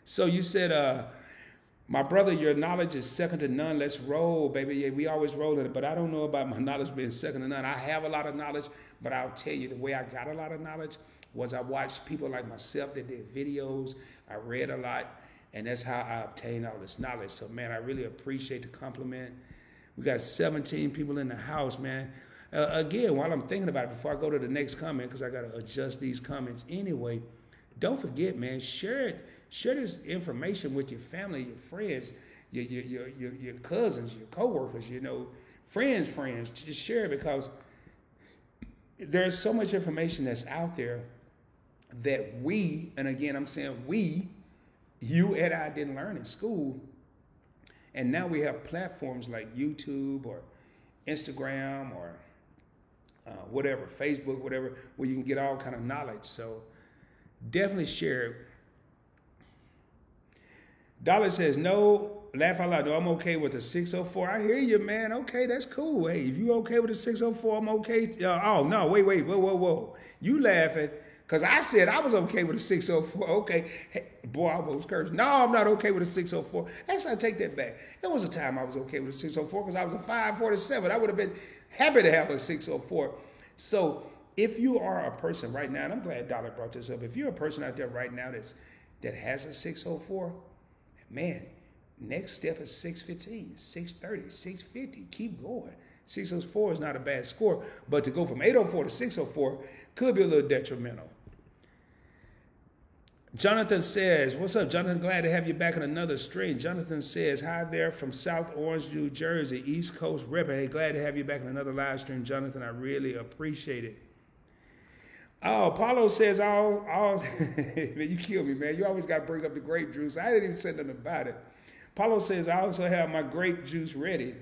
So you said, my brother, your knowledge is second to none. Let's roll, baby. Yeah, we always roll it. But I don't know about my knowledge being second to none. I have a lot of knowledge, but I'll tell you the way I got a lot of knowledge was I watched people like myself that did videos. I read a lot, and that's how I obtained all this knowledge. So, man, I really appreciate the compliment. We got 17 people in the house, man. Again, while I'm thinking about it, before I go to the next comment, because I got to adjust these comments anyway, don't forget, man, share this information with your family, your friends, your cousins, your coworkers, you know, friends. Just share it, because there's so much information that's out there that we, and again, I'm saying we, you and I didn't learn in school. And now we have platforms like YouTube or Instagram or whatever, Facebook, whatever, where you can get all kind of knowledge. So definitely share it. Dollar says, no, laugh out loud. No, I'm okay with a 604. I hear you, man. Okay, that's cool. Hey, if you okay with a 604, I'm okay. Oh, no, wait, whoa. You laughing. Because I said I was okay with a 604. Okay. Hey, boy, I almost cursed. No, I'm not okay with a 604. Actually, I take that back. There was a time I was okay with a 604 because I was a 547. I would have been happy to have a 604. So if you are a person right now, and I'm glad Dollar brought this up, if you're a person out there right now that has a 604, man, next step is 615, 630, 650. Keep going. 604 is not a bad score, but to go from 804 to 604 could be a little detrimental. Jonathan says, what's up, Jonathan? Glad to have you back in another stream. Jonathan says, hi there from South Orange, New Jersey, East Coast repping. Hey, glad to have you back in another live stream, Jonathan. I really appreciate it. Oh, Paulo says, man, you kill me, man. You always got to bring up the grape juice. I didn't even say nothing about it. Paulo says, I also have my grape juice ready.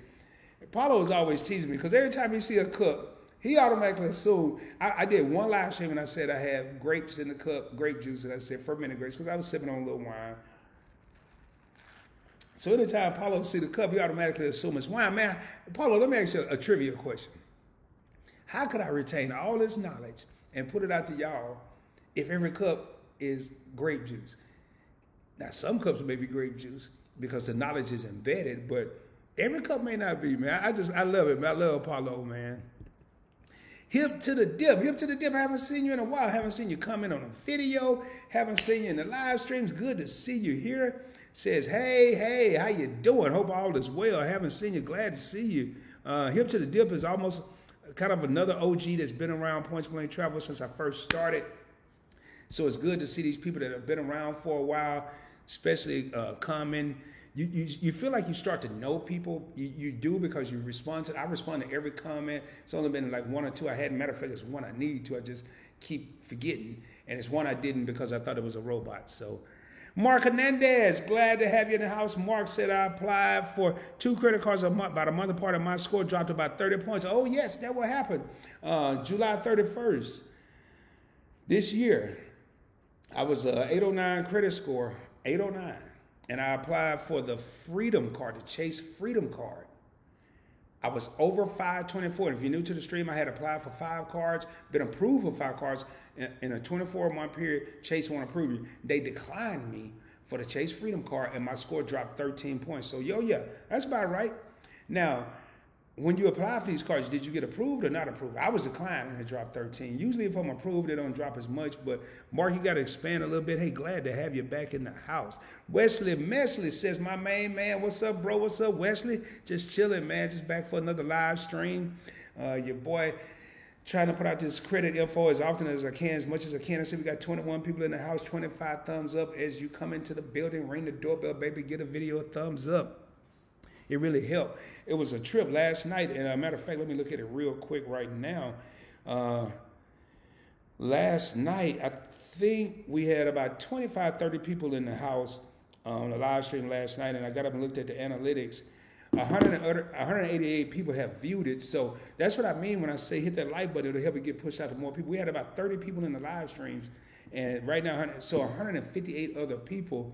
Paulo is always teasing me because every time he see a cup, he automatically assumed. I did one live stream and I said I had grapes in the cup, grape juice, and I said fermented grapes because I was sipping on a little wine. So anytime Paulo see the cup, he automatically assumes it's wine. Man, Paulo, let me ask you a trivia question. How could I retain all this knowledge and put it out to y'all if every cup is grape juice? Now, some cups may be grape juice because the knowledge is embedded, but every cup may not be, man. I love it, man. I love Paulo, man. Hip to the dip. I haven't seen you in a while. Haven't seen you comment on a video. Haven't seen you in the live streams. Good to see you here. Says, hey, how you doing? Hope all is well. I haven't seen you. Glad to see you. Hip to the dip is almost kind of another OG that's been around Points Blank Travel since I first started. So it's good to see these people that have been around for a while, especially comment. You feel like you start to know people. You do because you respond to. I respond to every comment. It's only been like one or two I had. Matter of fact, it's one I need to. I just keep forgetting. And it's one I didn't because I thought it was a robot. So Mark Hernandez, glad to have you in the house. Mark said I applied for 2 credit cards a month. About a month apart, and my score dropped about 30 points. Oh, yes, that will happen. July 31st this year, I was 809 credit score, 809. and I applied for the Freedom Card, the Chase Freedom Card. I was over 524. If you're new to the stream, I had applied for 5 cards, been approved for 5 cards in a 24-month period. Chase won't approve you. They declined me for the Chase Freedom Card, and my score dropped 13 points. So, yeah, that's about right. Now, when you apply for these cards, did you get approved or not approved? I was declined and it dropped 13. Usually if I'm approved, it don't drop as much. But Mark, you got to expand a little bit. Hey, glad to have you back in the house. Wesley Mesley says, my main man, what's up, bro? What's up, Wesley? Just chilling, man. Just back for another live stream. Your boy trying to put out this credit info as often as I can, as much as I can. I see we got 21 people in the house, 25 thumbs up. As you come into the building, ring the doorbell, baby, get a video a thumbs up. It really helped. It was a trip last night, and a matter of fact, let me look at it real quick right now. Last night, I think we had about 25, 30 people in the house on the live stream last night, and I got up and looked at the analytics. 188 people have viewed it, so that's what I mean when I say hit that like button. It'll help it get pushed out to more people. We had about 30 people in the live streams, and right now, so 158 other people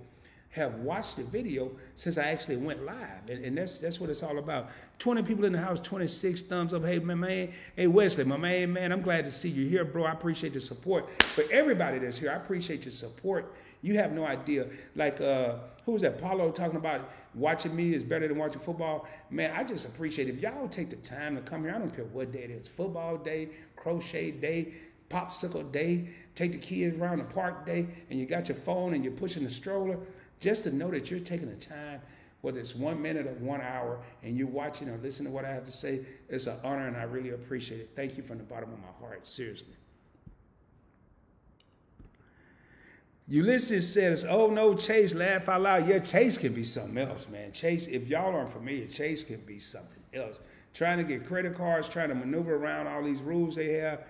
have watched the video since I actually went live. And that's what it's all about. 20 people in the house, 26 thumbs up. Hey, my man. Hey, Wesley, my main man, I'm glad to see you here, bro. I appreciate the support. For everybody that's here, I appreciate your support. You have no idea. Like, who was that? Paulo talking about watching me is better than watching football. Man, I just appreciate it. If y'all take the time to come here, I don't care what day it is. Football day, crochet day, popsicle day, take the kids around the park day, and you got your phone and you're pushing the stroller. Just to know that you're taking the time, whether it's 1 minute or 1 hour, and you're watching or listening to what I have to say, it's an honor, and I really appreciate it. Thank you from the bottom of my heart, seriously. Ulysses says, oh, no, Chase, laugh out loud. Yeah, Chase can be something else, man. Chase, if y'all aren't familiar, Chase can be something else. Trying to get credit cards, trying to maneuver around all these rules they have.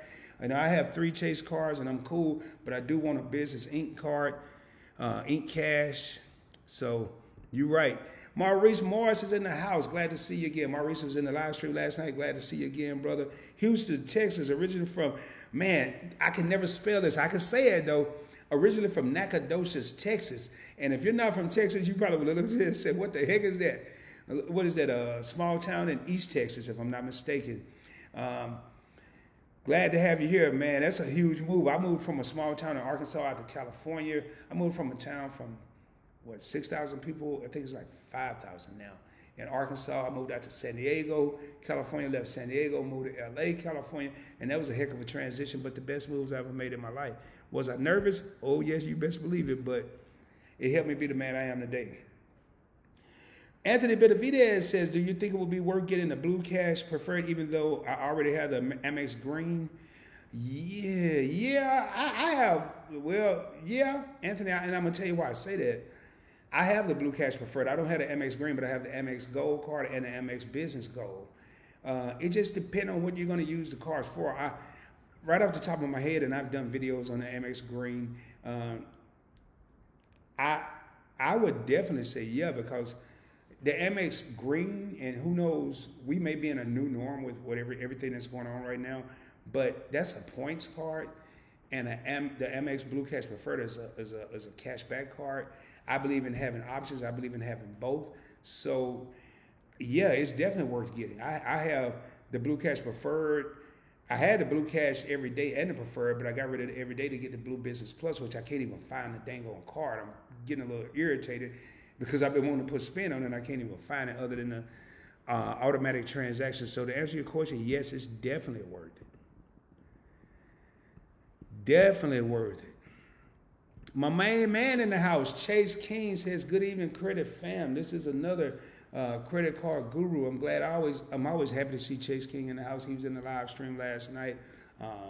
I know I have 3 Chase cards, and I'm cool, but I do want a business ink card, ink cash. So you're right. Maurice Morris is in the house. Glad to see you again. Maurice was in the live stream last night. Glad to see you again, brother. Houston, Texas, originally from, man, I can never spell this. I can say it, though. Originally from Nacogdoches, Texas. And if you're not from Texas, you probably would look at this and say, what the heck is that? What is that? A small town in East Texas, if I'm not mistaken. Glad to have you here, man. That's a huge move. I moved from a small town in Arkansas out to California. I moved from a town from 6,000 people? I think it's like 5,000 now. In Arkansas, I moved out to San Diego, California, left San Diego, moved to LA, California, and that was a heck of a transition, but the best moves I ever made in my life. Was I nervous? Oh, yes, you best believe it, but it helped me be the man I am today. Anthony Benavidez says, do you think it would be worth getting the Blue Cash Preferred even though I already have the Amex Green? Yeah, I have. Well, yeah, Anthony, and I'm going to tell you why I say that. I have the Blue Cash Preferred. I don't have the Amex Green, but I have the Amex Gold card and the Amex Business Gold. It just depends on what you're going to use the cards for. Right off the top of my head, and I've done videos on the Amex Green, I would definitely say yeah, because the Amex Green, and who knows, we may be in a new norm with everything that's going on right now, but that's a points card, and the Amex Blue Cash Preferred is a cashback card. I believe in having options. I believe in having both. So, yeah, it's definitely worth getting. I have the Blue Cash Preferred. I had the Blue Cash every day and the Preferred, but I got rid of it every day to get the Blue Business Plus, which I can't even find the dang on card. I'm getting a little irritated because I've been wanting to put spin on it and I can't even find it other than the automatic transactions. So to answer your question, yes, it's definitely worth it. Definitely worth it. My main man in the house, Chase King, says, good evening, credit fam. This is another credit card guru. I'm always happy to see Chase King in the house. He was in the live stream last night,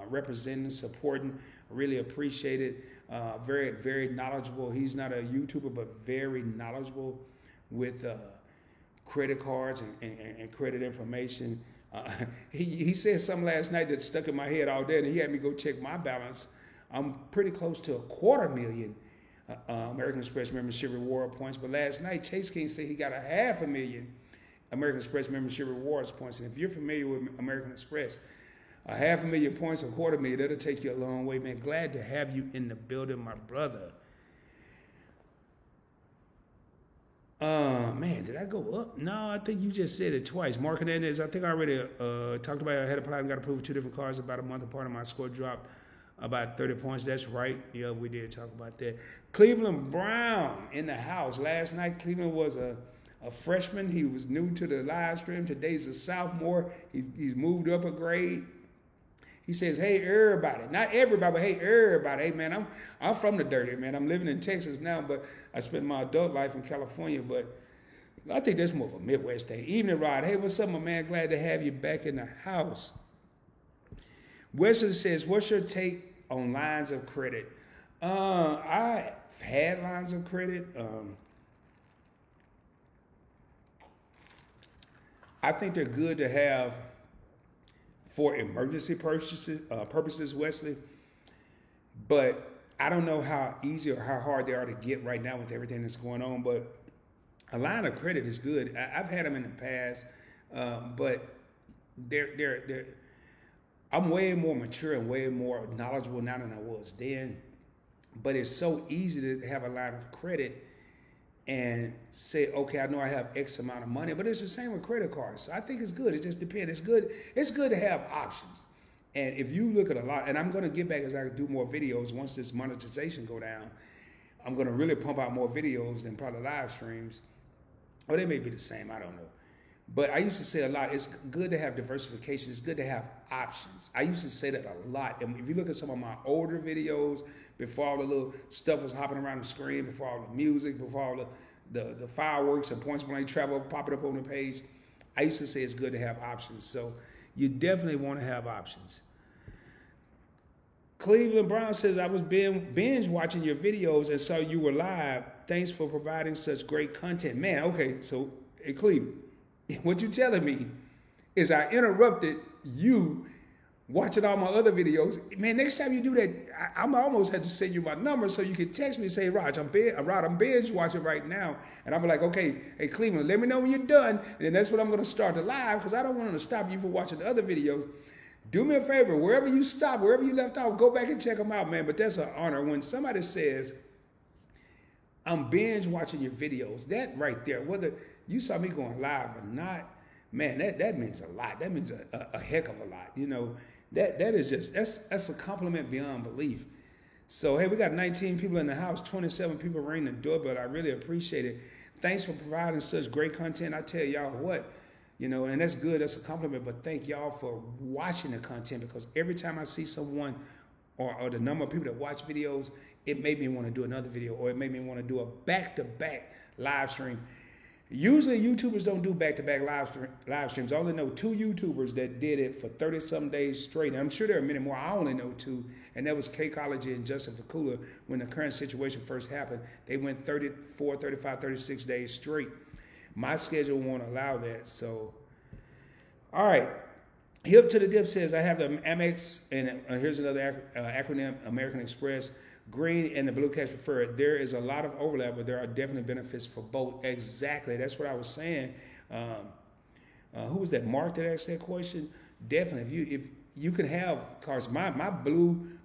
representing, supporting. I really appreciate it. Very, very knowledgeable. He's not a YouTuber, but very knowledgeable with credit cards and credit information. He said something last night that stuck in my head all day, and he had me go check my balance. I'm pretty close to 250,000 American Express membership reward points. But last night, Chase King said he got 500,000 American Express membership rewards points. And if you're familiar with American Express, 500,000 points, 250,000, that'll take you a long way, man. Glad to have you in the building, my brother. Man, did I go up? No, I think you just said it twice. Mark Hernandez, I think I already talked about it. I had applied and got approved for 2 different cars about a month apart, and my score dropped about 30 points. That's right. Yeah, we did talk about that. Cleveland Brown in the house. Last night, Cleveland was a freshman. He was new to the live stream. Today's a sophomore. He's moved up a grade. He says, hey, everybody. Not everybody, but hey, everybody. Hey, man, I'm from the dirty, man. I'm living in Texas now, but I spent my adult life in California. But I think that's more of a Midwest thing. Evening, Rod. Hey, what's up, my man? Glad to have you back in the house. Wesley says, what's your take on lines of credit? I've had lines of credit. I think they're good to have for emergency purposes, Wesley. But I don't know how easy or how hard they are to get right now with everything that's going on. But a line of credit is good. I've had them in the past, but they're. I'm way more mature and way more knowledgeable now than I was then. But it's so easy to have a line of credit and say, okay, I know I have X amount of money, but it's the same with credit cards. So I think it's good. It just depends. It's good to have options. And if you look at a lot, and I'm going to get back as I do more videos once this monetization go down, I'm going to really pump out more videos than probably live streams. Or they may be the same. I don't know. But I used to say a lot, it's good to have diversification. It's good to have options. I used to say that a lot. And if you look at some of my older videos, before all the little stuff was hopping around the screen, before all the music, before all the fireworks and points blank travel popping up on the page, I used to say it's good to have options. So you definitely want to have options. Cleveland Brown says, I was binge watching your videos and saw you were live. Thanks for providing such great content. Man, okay, so hey, Cleveland, what you telling me is I interrupted you watching all my other videos. Man, next time you do that, I'm almost had to send you my number so you can text me and say, Rod, I'm binge watching right now. And I'm like, okay, hey, Cleveland, let me know when you're done. And then that's when I'm going to start the live because I don't want to stop you from watching the other videos. Do me a favor, wherever you stop, wherever you left off, go back and check them out, man. But that's an honor. When somebody says, I'm binge watching your videos, that right there, whether you saw me going live or not, man, that means a lot. That means a heck of a lot. You know, that is just, that's a compliment beyond belief. So, hey, we got 19 people in the house, 27 people ringing the doorbell. I really appreciate it. Thanks for providing such great content. I tell y'all what, you know, and that's good. That's a compliment. But thank y'all for watching the content because every time I see someone or the number of people that watch videos, it made me want to do another video or it made me want to do a back-to-back live stream. Usually YouTubers don't do back-to-back live streams. I only know 2 YouTubers that did it for 30-some days straight. And I'm sure there are many more. I only know 2. And that was K-College and Justin Fakula when the current situation first happened. They went 34, 35, 36 days straight. My schedule won't allow that. So, all right. Hip to the Dip says, I have the Amex, and here's another acronym, American Express, Green and the Blue Cash Preferred. There is a lot of overlap, but there are definitely benefits for both. Exactly. That's what I was saying. Who was that? Mark that asked that question? Definitely. If you can have cars, my American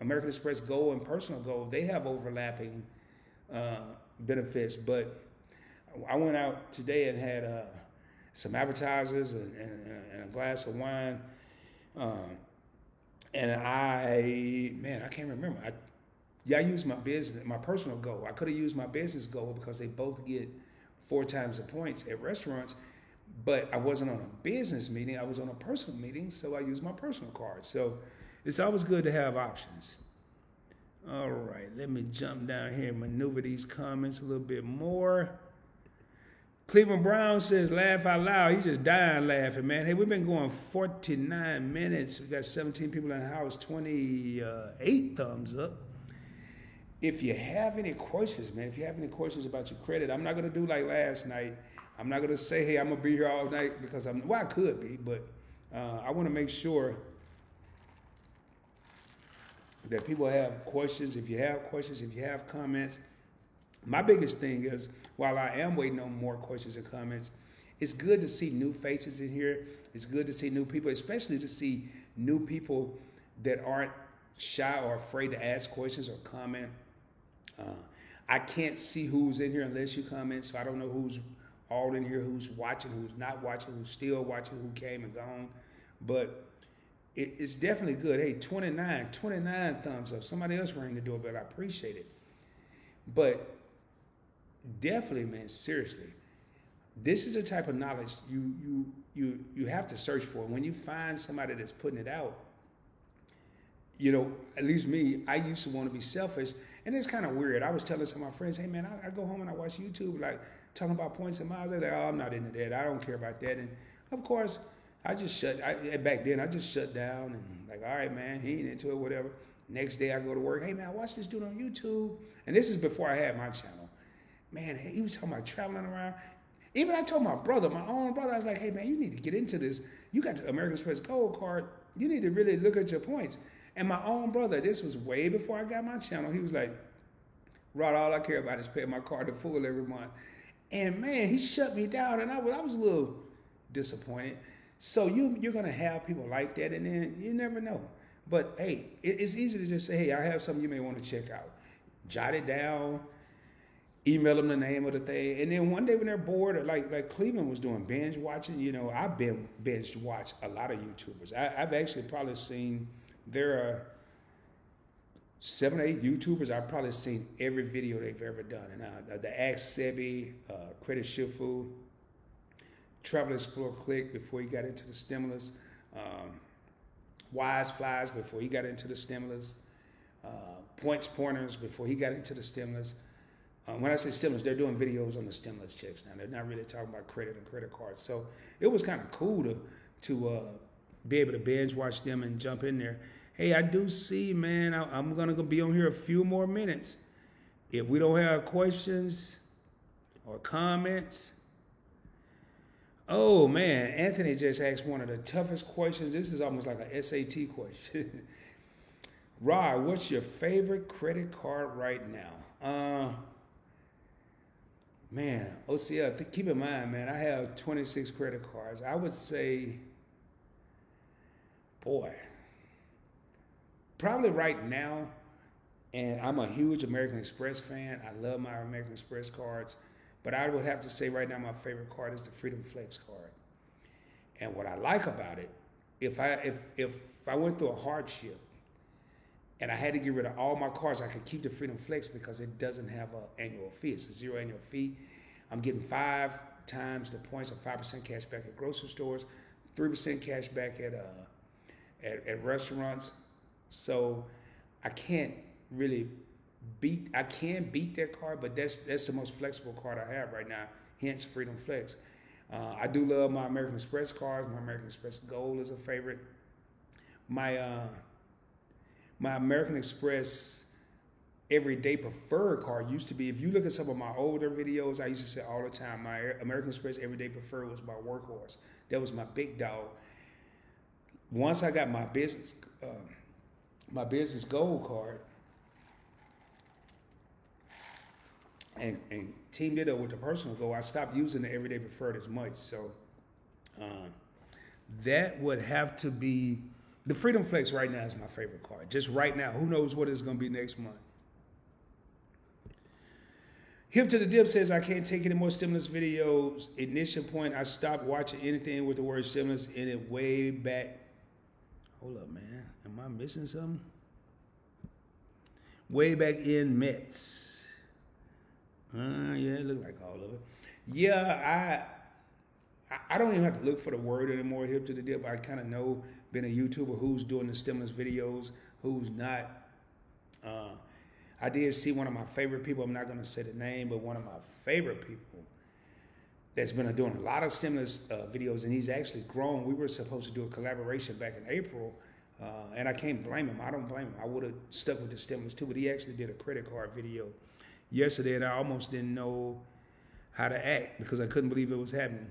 Express Gold and Personal Gold, they have overlapping benefits. But I went out today and had some appetizers and a glass of wine. And I can't remember. I used my personal goal. I could have used my business goal because they both get 4 times the points at restaurants, but I wasn't on a business meeting. I was on a personal meeting, so I used my personal card. So it's always good to have options. All right, let me jump down here and maneuver these comments a little bit more. Cleveland Brown says, laugh out loud. He's just dying laughing, man. Hey, we've been going 49 minutes. We got 17 people in the house, 28 thumbs up. If you have any questions, man, if you have any questions about your credit, I'm not going to do like last night. I'm not going to say, hey, I'm going to be here all night because I could be, but I want to make sure that people have questions. If you have questions, if you have comments, my biggest thing is, while I am waiting on more questions and comments, it's good to see new faces in here. It's good to see new people, especially to see new people that aren't shy or afraid to ask questions or comment. I can't see who's in here unless you comment, so I don't know who's all in here, who's watching, who's not watching, who's still watching, who came and gone. But it's definitely good. Hey, 29 thumbs up. Somebody else rang the doorbell. I appreciate it. But definitely, man, seriously, this is the type of knowledge you have to search for. When you find somebody that's putting it out, you know, at least me, I used to want to be selfish. And it's kind of weird. I was telling some of my friends, hey, man, I go home and I watch YouTube, like, talking about points and miles. They're like, oh, I'm not into that. I don't care about that. And, of course, back then, I just shut down and, like, all right, man, he ain't into it, whatever. Next day, I go to work. Hey, man, I watch this dude on YouTube. And this is before I had my channel. Man, he was talking about traveling around. Even I told my brother, my own brother, I was like, hey, man, you need to get into this. You got the American Express Gold Card. You need to really look at your points. And my own brother, this was way before I got my channel. He was like, Rod, all I care about is paying my card in full every month. And man, he shut me down, and I was a little disappointed. So you're gonna have people like that, and then you never know. But hey, it's easy to just say, hey, I have something you may want to check out. Jot it down, email them the name of the thing, and then one day when they're bored, or like Cleveland was doing binge watching. You know, I've been binge watch a lot of YouTubers. I've actually probably seen. There are 7 or 8 YouTubers. I've probably seen every video they've ever done. And the Ask Sebi, Credit Shifu, Travel Explore Click before he got into the stimulus, Wise Flies before he got into the stimulus, Points Pointers before he got into the stimulus. When I say stimulus, they're doing videos on the stimulus checks now. They're not really talking about credit and credit cards. So it was kind of cool to be able to binge watch them and jump in there. Hey, I do see, man, I'm going to be on here a few more minutes. If we don't have questions or comments. Oh, man, Anthony just asked one of the toughest questions. This is almost like an SAT question. Rod, what's your favorite credit card right now? Man, OCL, keep in mind, man, I have 26 credit cards. I would say, boy, probably right now, and I'm a huge American Express fan. I love my American Express cards, but I would have to say right now my favorite card is the Freedom Flex card. And what I like about it, if I went through a hardship and I had to get rid of all my cards, I could keep the Freedom Flex because it doesn't have an annual fee. It's a 0 annual fee. I'm getting 5 times the points of 5% cash back at grocery stores, 3% cash back at restaurants. So I can't really beat that card, but that's the most flexible card I have right now, hence Freedom Flex. I do love my American Express cards. My American Express Gold is a favorite. My American Express Everyday Preferred card used to be, if you look at some of my older videos, I used to say all the time, my American Express Everyday Preferred was my workhorse. That was my big dog. Once I got my business Gold card, and teamed it up with the personal Gold, I stopped using the Everyday Preferred as much. So that would have to be, the Freedom Flex right now is my favorite card. Just right now. Who knows what it's going to be next month. Hip to the Dip says, I can't take any more stimulus videos. Ignition Point, I stopped watching anything with the word stimulus in it way back. Hold up, man. Am I missing something? Way back in Mets. Yeah, it looked like all of it. Yeah, I don't even have to look for the word anymore, Hip to the Dip. I kind of know, being a YouTuber, who's doing the stimulus videos, who's not. I did see one of my favorite people, I'm not going to say the name, but one of my favorite people that's been doing a lot of stimulus videos, and he's actually grown. We were supposed to do a collaboration back in April, and I can't blame him. I don't blame him. I would have stuck with the stimulus too, but he actually did a credit card video yesterday, and I almost didn't know how to act because I couldn't believe it was happening.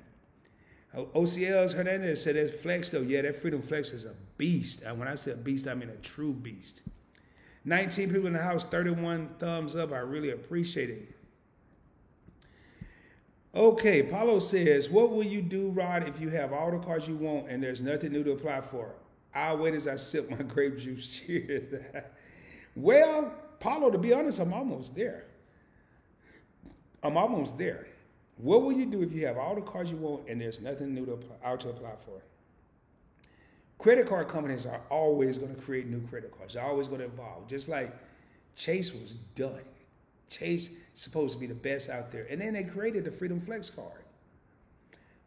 OCL's Hernandez said that's Flex though. Yeah, that Freedom Flex is a beast. And when I say beast, I mean a true beast. 19 people in the house, 31 thumbs up. I really appreciate it. Okay, Paulo says, what will you do, Rod, if you have all the cards you want and there's nothing new to apply for? I'll wait as I sip my grape juice. Cheers. Well, Paulo, to be honest, I'm almost there. I'm almost there. What will you do if you have all the cars you want and there's nothing new to apply for? Credit card companies are always going to create new credit cards. They're always going to evolve. Just like Chase was done. Chase is supposed to be the best out there. And then they created the Freedom Flex card.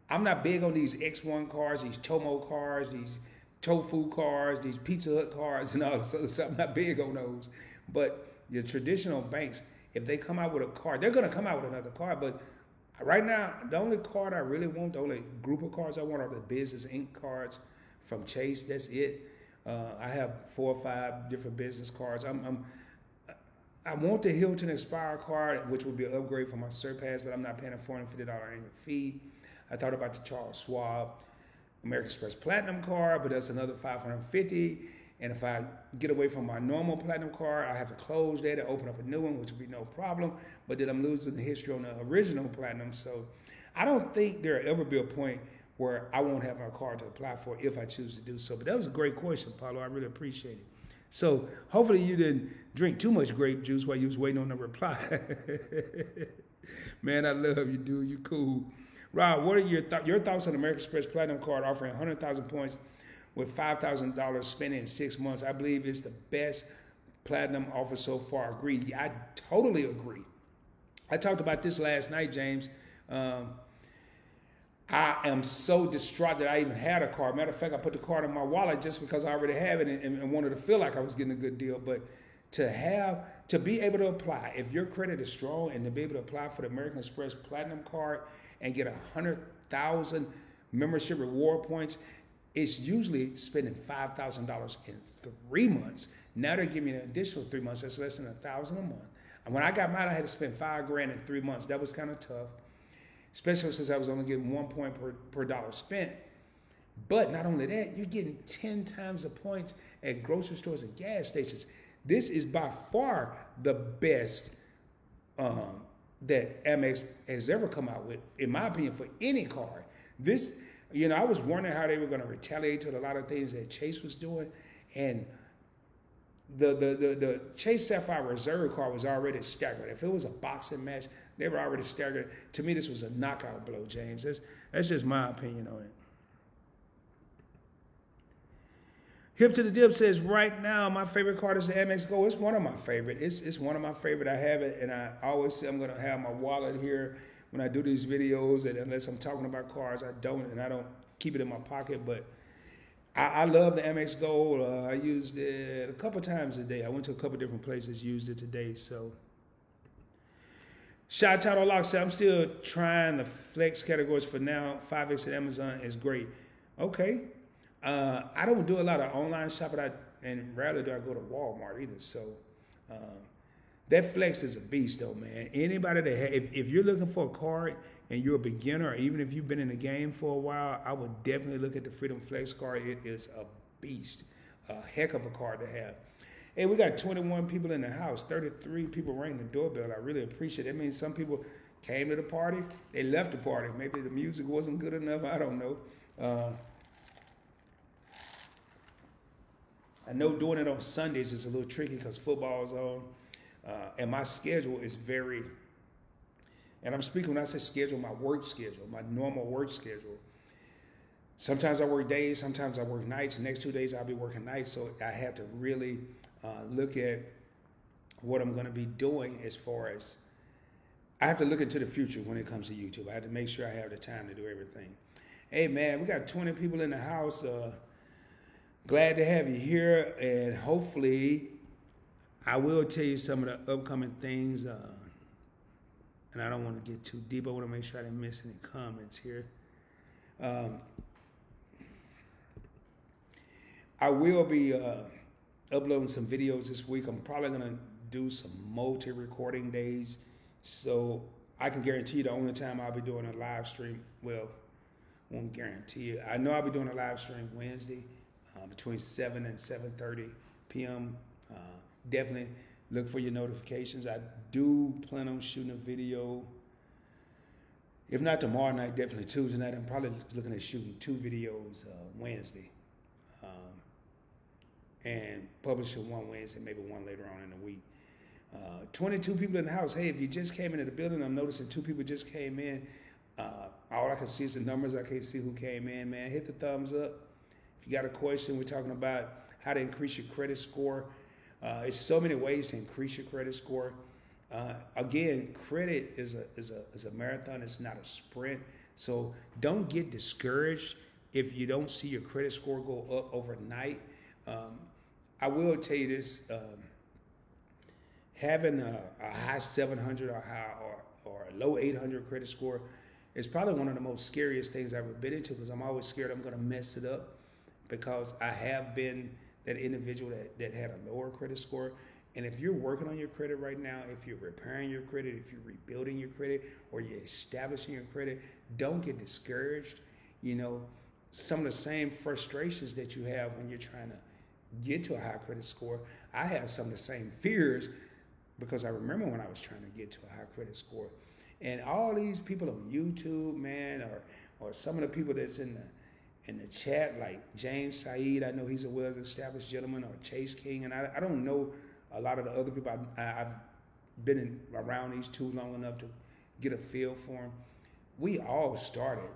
I'm not big on these X1 cards, these Tomo cards, these Tofu cards, these Pizza Hut cards, and all this other stuff. I'm not big on those. But the traditional banks, if they come out with a card, they're going to come out with another card. But right now, the only card I really want, the only group of cards I want are the Business Inc. cards from Chase. That's it. I have 4 or 5 different business cards. I want the Hilton Expire card, which would be an upgrade for my Surpass, but I'm not paying a $450 annual fee. I thought about the Charles Schwab American Express Platinum card, but that's another $550. And if I get away from my normal Platinum card, I have to close that and open up a new one, which would be no problem. But then I'm losing the history on the original Platinum. So I don't think there'll ever be a point where I won't have my card to apply for if I choose to do so. But that was a great question, Paulo. I really appreciate it. So hopefully you didn't drink too much grape juice while you was waiting on the reply. Man, I love you, dude. You cool. Rob, what are your thoughts on the American Express Platinum card offering 100,000 points with $5,000 spent in 6 months? I believe it's the best Platinum offer so far. Agreed. I totally agree. I talked about this last night, James. I am so distraught that I even had a card. Matter of fact, I put the card in my wallet just because I already have it and wanted to feel like I was getting a good deal. But to be able to apply, if your credit is strong, and to be able to apply for the American Express Platinum card and get 100,000 membership reward points, it's usually spending $5,000 in 3 months. Now they're giving me an additional 3 months. That's less than $1,000 a month. And when I got mine, I had to spend $5,000 in 3 months. That was kind of tough, especially since I was only getting 1 point per dollar spent. But not only that, you're getting 10 times the points at grocery stores and gas stations. This is by far the best that Amex has ever come out with, in my opinion, for any card. This, I was wondering how they were going to retaliate to a lot of things that Chase was doing, and the Chase Sapphire Reserve card was already staggered. If it was a boxing match, they were already staggered. To me, this was a knockout blow, James. That's just my opinion on it. Hip to the Dip says, right now, my favorite card is the Amex Go. It's one of my favorite. It's one of my favorite. I have it, and I always say I'm going to have my wallet here when I do these videos, and unless I'm talking about cars, I don't keep it in my pocket. But I love the Amex Go. I used it a couple times a day. I went to a couple different places, used it today. So, Shot Title Lock said, I'm still trying the flex categories for now. 5X at Amazon is great. Okay. I don't do a lot of online shopping, and rarely do I go to Walmart either. So that flex is a beast, though, man. Anybody that if you're looking for a card and you're a beginner, or even if you've been in the game for a while, I would definitely look at the Freedom Flex card. It is a beast, a heck of a card to have. Hey, we got 21 people in the house, 33 people rang the doorbell. I really appreciate it. That means some people came to the party, they left the party. Maybe the music wasn't good enough. I don't know. I know doing it on Sundays is a little tricky because football's on, and my schedule is very, and I'm speaking when I say schedule, my work schedule, my normal work schedule. Sometimes I work days, sometimes I work nights. The next 2 days I'll be working nights, so I have to really look at what I'm going to be doing as far as, I have to look into the future when it comes to YouTube. I have to make sure I have the time to do everything. Hey, man, we got 20 people in the house. Glad to have you here, and hopefully I will tell you some of the upcoming things, and I don't want to get too deep. I want to make sure I didn't miss any comments here. I will be uploading some videos this week. I'm probably going to do some multi-recording days, so I can guarantee you the only time I'll be doing a live stream, well, won't guarantee it. I know I'll be doing a live stream Wednesday, between 7 and 7:30 p.m. Definitely look for your notifications. I do plan on shooting a video. If not tomorrow night, definitely Tuesday night. I'm probably looking at shooting 2 videos Wednesday. And publishing one Wednesday, maybe one later on in the week. 22 people in the house. Hey, if you just came into the building, I'm noticing 2 people just came in. All I can see is the numbers. I can't see who came in, man. Hit the thumbs up. If you got a question, we're talking about how to increase your credit score. It's so many ways to increase your credit score. Again, credit is a marathon. It's not a sprint. So don't get discouraged if you don't see your credit score go up overnight. I will tell you this: having a high 700 or a low 800 credit score is probably one of the most scariest things I've ever been into, because I'm always scared I'm going to mess it up, because I have been that individual that had a lower credit score. And if you're working on your credit right now, if you're repairing your credit, if you're rebuilding your credit, or you're establishing your credit, don't get discouraged. You know, some of the same frustrations that you have when you're trying to get to a high credit score, I have some of the same fears, because I remember when I was trying to get to a high credit score. And all these people on YouTube, man, or some of the people that's in the chat, like James Saeed, I know he's a well-established gentleman, or Chase King, and I don't know a lot of the other people. I've been around these two long enough to get a feel for them. We all started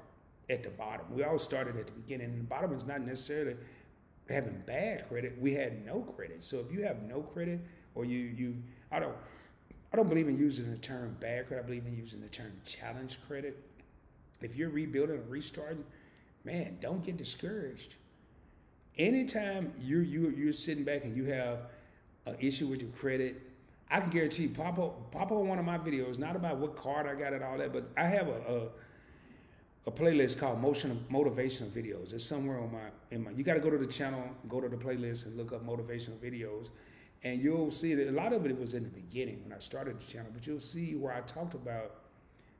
at the bottom. We all started at the beginning. And the bottom is not necessarily having bad credit. We had no credit. So if you have no credit, or I don't believe in using the term bad credit. I believe in using the term challenge credit. If you're rebuilding or restarting, man, don't get discouraged. Anytime you're sitting back and you have an issue with your credit, I can guarantee you, pop up on one of my videos, not about what card I got and all that, but I have a playlist called motivational videos. It's somewhere on my you got to go to the channel, go to the playlist, and look up motivational videos, and you'll see that a lot of it was in the beginning when I started the channel, but you'll see where I talked about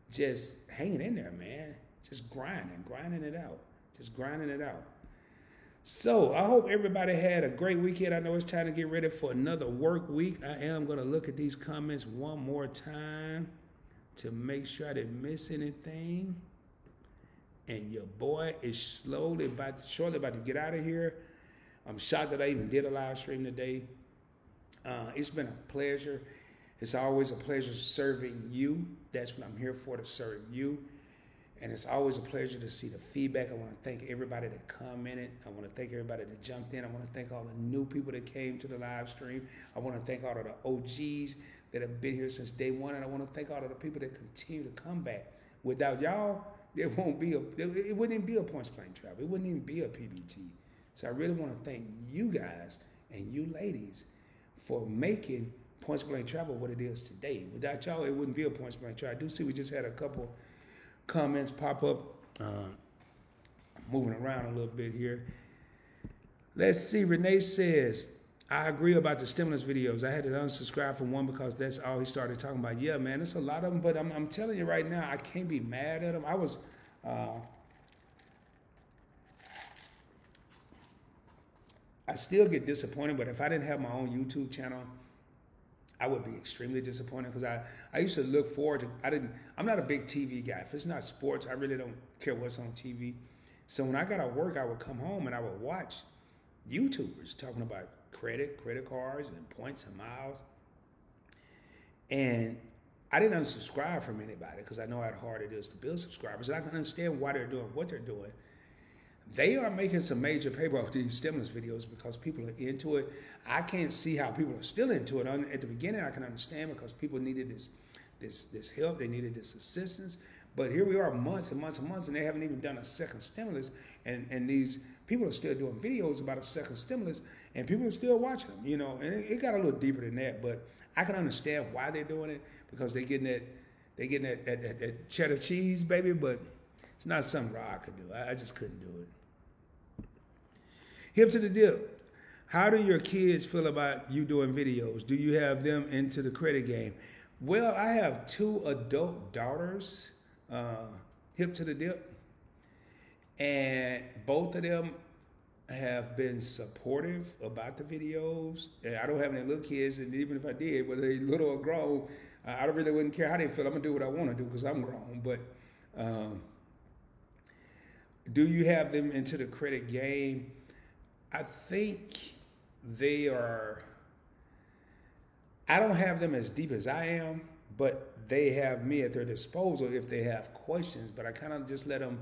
just hanging in there, man, just grinding it out. So I hope everybody had a great weekend. I know it's time to get ready for another work week. I am going to look at these comments one more time to make sure I didn't miss anything. And your boy is shortly about to get out of here. I'm shocked that I even did a live stream today. It's been a pleasure. It's always a pleasure serving you. That's what I'm here for, to serve you. And it's always a pleasure to see the feedback. I want to thank everybody that commented. I want to thank everybody that jumped in. I want to thank all the new people that came to the live stream. I want to thank all of the OGs that have been here since day one. And I want to thank all of the people that continue to come back. Without y'all, it wouldn't even be a Points Blank Travel. It wouldn't even be a PBT. So I really want to thank you guys and you ladies for making Points Blank Travel what it is today. Without y'all, it wouldn't be a Points Blank Travel. I do see we just had a couple comments pop up. Moving around a little bit here. Let's see. Renee says, I agree about the stimulus videos. I had to unsubscribe from one because that's all he started talking about. Yeah, man, there's a lot of them, but I'm telling you right now, I can't be mad at them. I still get disappointed, but if I didn't have my own YouTube channel, I would be extremely disappointed, because I used to look forward to, I'm not a big TV guy. If it's not sports, I really don't care what's on TV. So when I got out of work, I would come home and I would watch YouTubers talking about credit cards and points and miles. And I didn't unsubscribe from anybody, because I know how hard it is to build subscribers. And I can understand why they're doing what they're doing. They are making some major paper off these stimulus videos because people are into it. I can't see how people are still into it. At the beginning, I can understand, because people needed this help. They needed this assistance. But here we are, months and months and months, and they haven't even done a second stimulus. And these people are still doing videos about a second stimulus, and people are still watching them, you know. And it got a little deeper than that, but I can understand why they're doing it, because they're getting that cheddar cheese, baby. But it's not something I could do. I just couldn't do it. Hip to the dip. How do your kids feel about you doing videos? Do you have them into the credit game? Well, I have 2 adult daughters, hip to the dip, and both of them have been supportive about the videos. And I don't have any little kids, and even if I did, whether they're little or grown, I really wouldn't care how they feel. I'm gonna do what I want to do because I'm grown. But do you have them into the credit game? I think they are I don't have them as deep as I am, but they have me at their disposal if they have questions. But I kind of just let them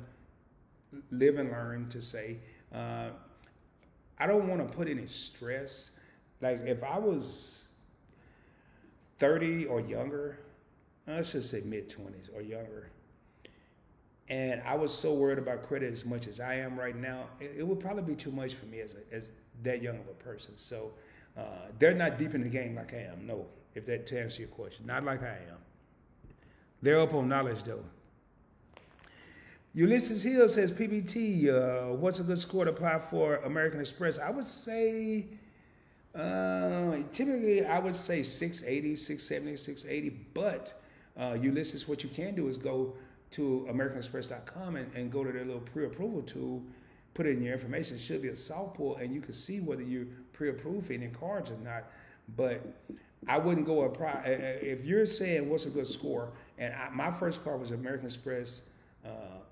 live and learn to say. I don't want to put any stress. Like if I was 30 or younger, let's just say mid 20s or younger, and I was so worried about credit as much as I am right now, it would probably be too much for me as that young of a person. So they're not deep in the game like I am. No, if that to answer your question, not like I am. They're up on knowledge though. Ulysses Hill says, PBT, what's a good score to apply for American Express? I would say, typically I would say 680, 670, 680. But Ulysses, what you can do is go to AmericanExpress.com and go to their little pre-approval tool, put in your information. It should be a soft pull, and you can see whether you pre-approve any cards or not. But I wouldn't go if you're saying what's a good score, and my first card was American Express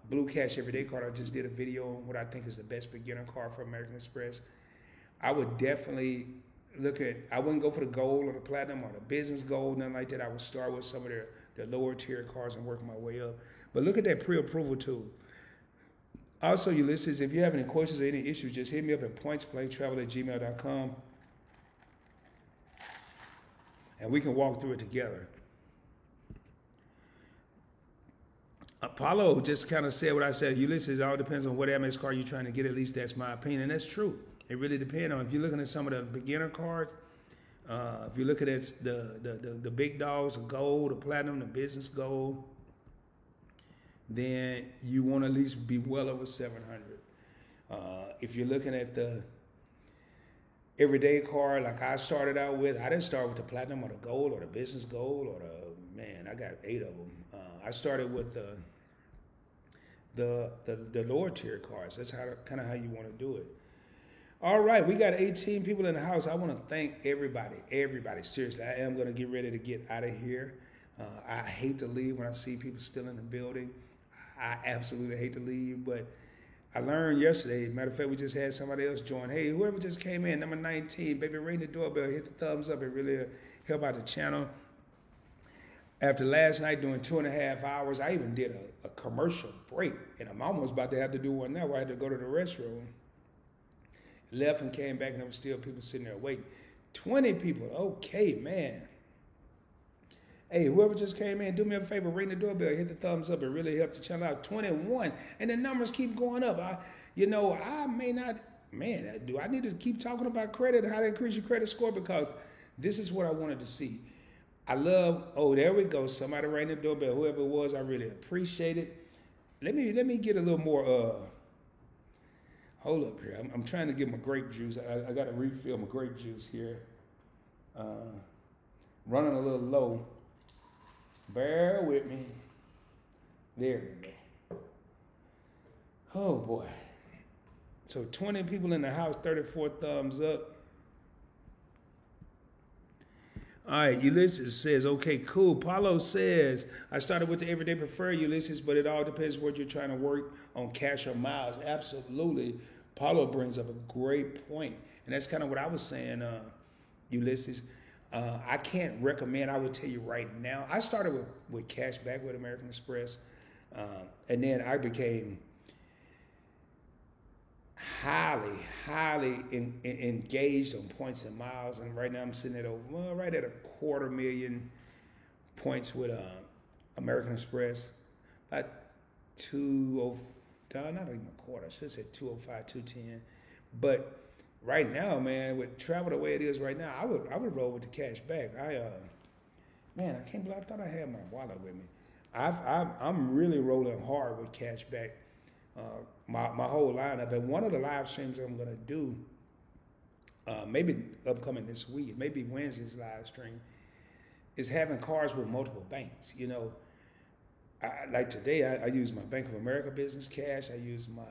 Blue Cash Everyday card. I just did a video on what I think is the best beginner card for American Express. I would definitely I wouldn't go for the gold or the platinum or the business gold, nothing like that. I would start with some of the lower tier cards and work my way up. But look at that pre-approval tool. Also, Ulysses, if you have any questions or any issues, just hit me up at pointsblanktravel@gmail.com and we can walk through it together. Apollo just kind of said what I said. Ulysses, it all depends on what Amex card you're trying to get. At least that's my opinion, and that's true. It really depends on if you're looking at some of the beginner cards. If you're looking at the big dogs, the gold, the platinum, the business gold, then you want to at least be well over 700. If you're looking at the everyday card, like I started out with, I didn't start with the platinum or the gold or the business gold or I got 8 of them. I started with the lower tier cards. That's kind of how you want to do it. All right, we got 18 people in the house. I want to thank everybody. Seriously, I am going to get ready to get out of here. I hate to leave when I see people still in the building. I absolutely hate to leave, but I learned yesterday. Matter of fact, we just had somebody else join. Hey, whoever just came in, number 19, baby, ring the doorbell, hit the thumbs up. It really help out the channel. After last night doing 2.5 hours, I even did a commercial break, and I'm almost about to have to do one now where I had to go to the restroom. Left and came back, and there were still people sitting there waiting. 20 people. Okay, man. Hey, whoever just came in, do me a favor, ring the doorbell, hit the thumbs up. It really helped the channel out. 21, and the numbers keep going up. I may not, man, do I need to keep talking about credit, how to increase your credit score? Because this is what I wanted to see. I love, there we go. Somebody rang the doorbell, whoever it was, I really appreciate it. Let me get a little more, hold up here. I'm trying to get my grape juice. I got to refill my grape juice here. Running a little low. Bear with me. There we go. Oh, boy. So 20 people in the house, 34 thumbs up. All right, Ulysses says, okay, cool. Paulo says, I started with the everyday preferred, Ulysses, but it all depends what you're trying to work on, cash or miles. Absolutely. Paulo brings up a great point. And that's kind of what I was saying, Ulysses. I can't recommend, I would tell you right now. I started with cash back with American Express. And then I became highly engaged on points and miles. And right now I'm sitting at right at 250,000 points with American Express. About 205, not even a quarter, I should say 205, 210. But right now, man, with travel the way it is right now, I would roll with the cash back. I can't believe I thought I had my wallet with me. I'm really rolling hard with cash back. My whole lineup, and one of the live streams I'm gonna do, maybe upcoming this week, maybe Wednesday's live stream, is having cards with multiple banks. You know, like today, I use my Bank of America Business Cash. I use my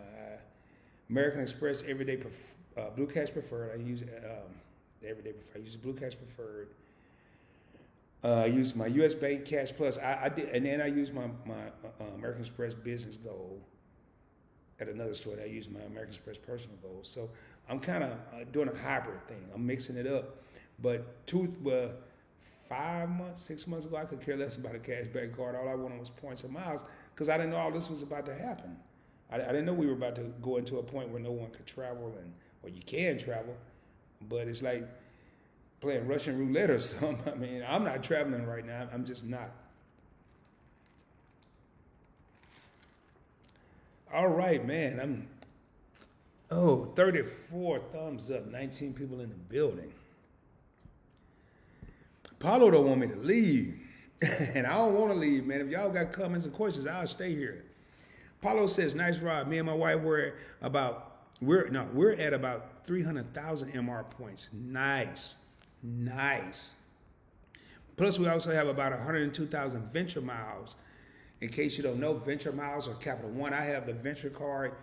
American Express Everyday Blue Cash Preferred. I use the Everyday Preferred. I use the Blue Cash Preferred. I use my U.S. Bank Cash Plus. I did, and then I use my American Express Business Gold. At another store, I use my American Express Personal Gold. So I'm kind of doing a hybrid thing. I'm mixing it up. But 5 months, 6 months ago, I could care less about a cashback card. All I wanted was points and miles because I didn't know all this was about to happen. I didn't know we were about to go into a point where no one could travel or you can travel, but it's like playing Russian roulette or something. I mean, I'm not traveling right now. I'm just not. All right, man. 34 thumbs up, 19 people in the building. Paulo don't want me to leave, and I don't want to leave, man. If y'all got comments and questions, I'll stay here. Paulo says, nice ride. Me and my wife we're at about 300,000 MR points. Nice. Plus, we also have about 102,000 venture miles. In case you don't know, venture miles are Capital One. I have the venture card.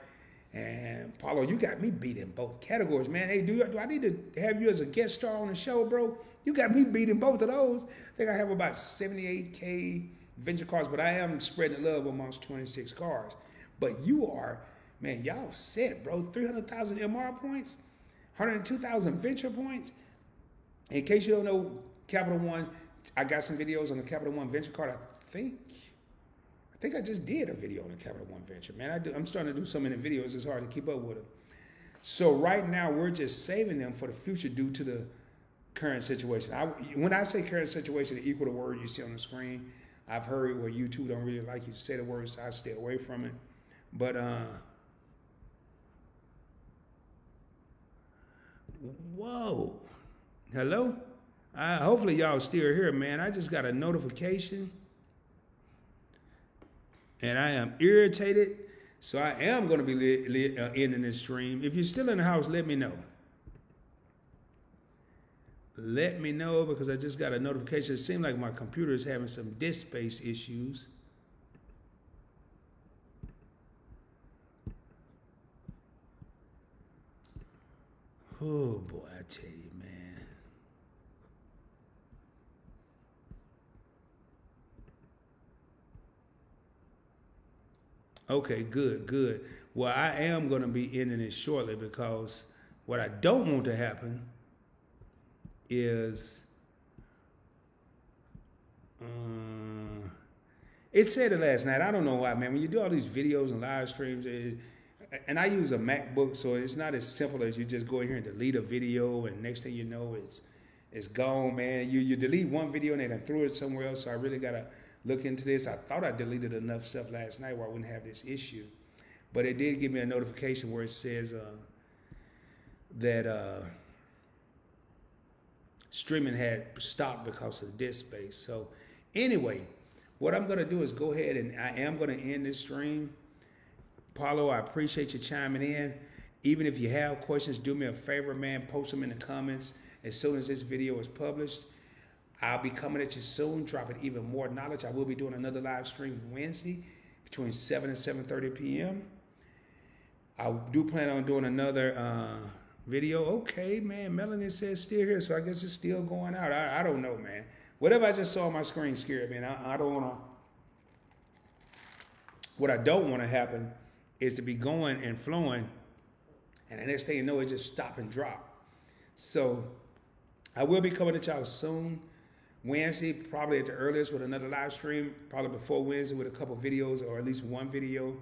And Paulo, you got me beat in both categories, man. Hey, do I need to have you as a guest star on the show, bro? You got me beat in both of those. I think I have about 78K venture cards, but I am spreading the love amongst 26 cars. But you are, man, y'all set, bro. 300,000 MR points, 102,000 venture points. In case you don't know, Capital One, I got some videos on the Capital One venture card. I think I just did a video on the Capital One venture, man. I'm starting to do so many videos, it's hard to keep up with them. So right now, we're just saving them for the future due to the current situation. When I say current situation, to equal the word you see on the screen, I've heard where YouTube don't really like you to say the words, so I stay away from it. But whoa, hello? Hopefully y'all still here, man. I just got a notification. And I am irritated, so I am going to be ending this stream. If you're still in the house, let me know. Let me know because I just got a notification. It seems like my computer is having some disk space issues. Oh, boy, I tell you, man. Okay, good. Well, I am going to be ending it shortly because what I don't want to happen is, it said it last night. I don't know why, man. When you do all these videos and live streams, and I use a MacBook, so it's not as simple as you just go in here and delete a video, and next thing you know, it's gone, man. You delete one video and then threw it somewhere else, so I really got to look into this. I thought I deleted enough stuff last night where I wouldn't have this issue. But it did give me a notification where it says that streaming had stopped because of disk space. So anyway, what I'm going to do is go ahead and I am going to end this stream. Paulo, I appreciate you chiming in. Even if you have questions, do me a favor, man. Post them in the comments as soon as this video is published. I'll be coming at you soon, dropping even more knowledge. I will be doing another live stream Wednesday between 7 and 7:30 p.m. I do plan on doing another video. Okay, man, Melanie says still here, so I guess it's still going out. I don't know, man. Whatever I just saw on my screen scared me, man. I don't want to. What I don't want to happen is to be going and flowing, and the next thing you know, it just stop and drop. So I will be coming at y'all soon. Wednesday, probably at the earliest with another live stream, probably before Wednesday with a couple videos or at least one video.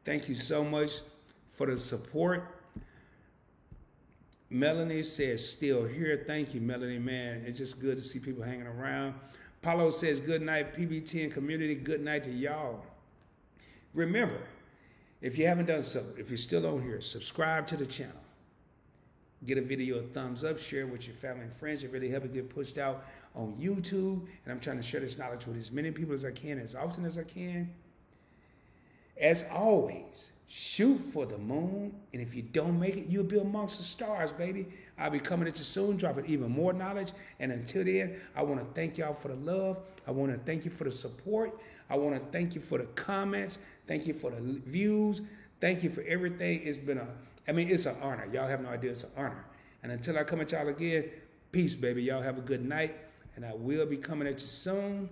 Thank you so much for the support. Melanie says still here. Thank you, Melanie, man. It's just good to see people hanging around. Paulo says good night, PBT and community. Good night to y'all. Remember, if you haven't done so, if you're still on here, subscribe to the channel. Get a video a thumbs up, share it with your family and friends. It really helps it get pushed out on YouTube. And I'm trying to share this knowledge with as many people as I can, as often as I can. As always, shoot for the moon. And if you don't make it, you'll be amongst the stars, baby. I'll be coming at you soon, dropping even more knowledge. And until then, I want to thank y'all for the love. I want to thank you for the support. I want to thank you for the comments. Thank you for the views. Thank you for everything. It's been it's an honor. Y'all have no idea. It's an honor. And until I come at y'all again, peace, baby. Y'all have a good night. And I will be coming at you soon.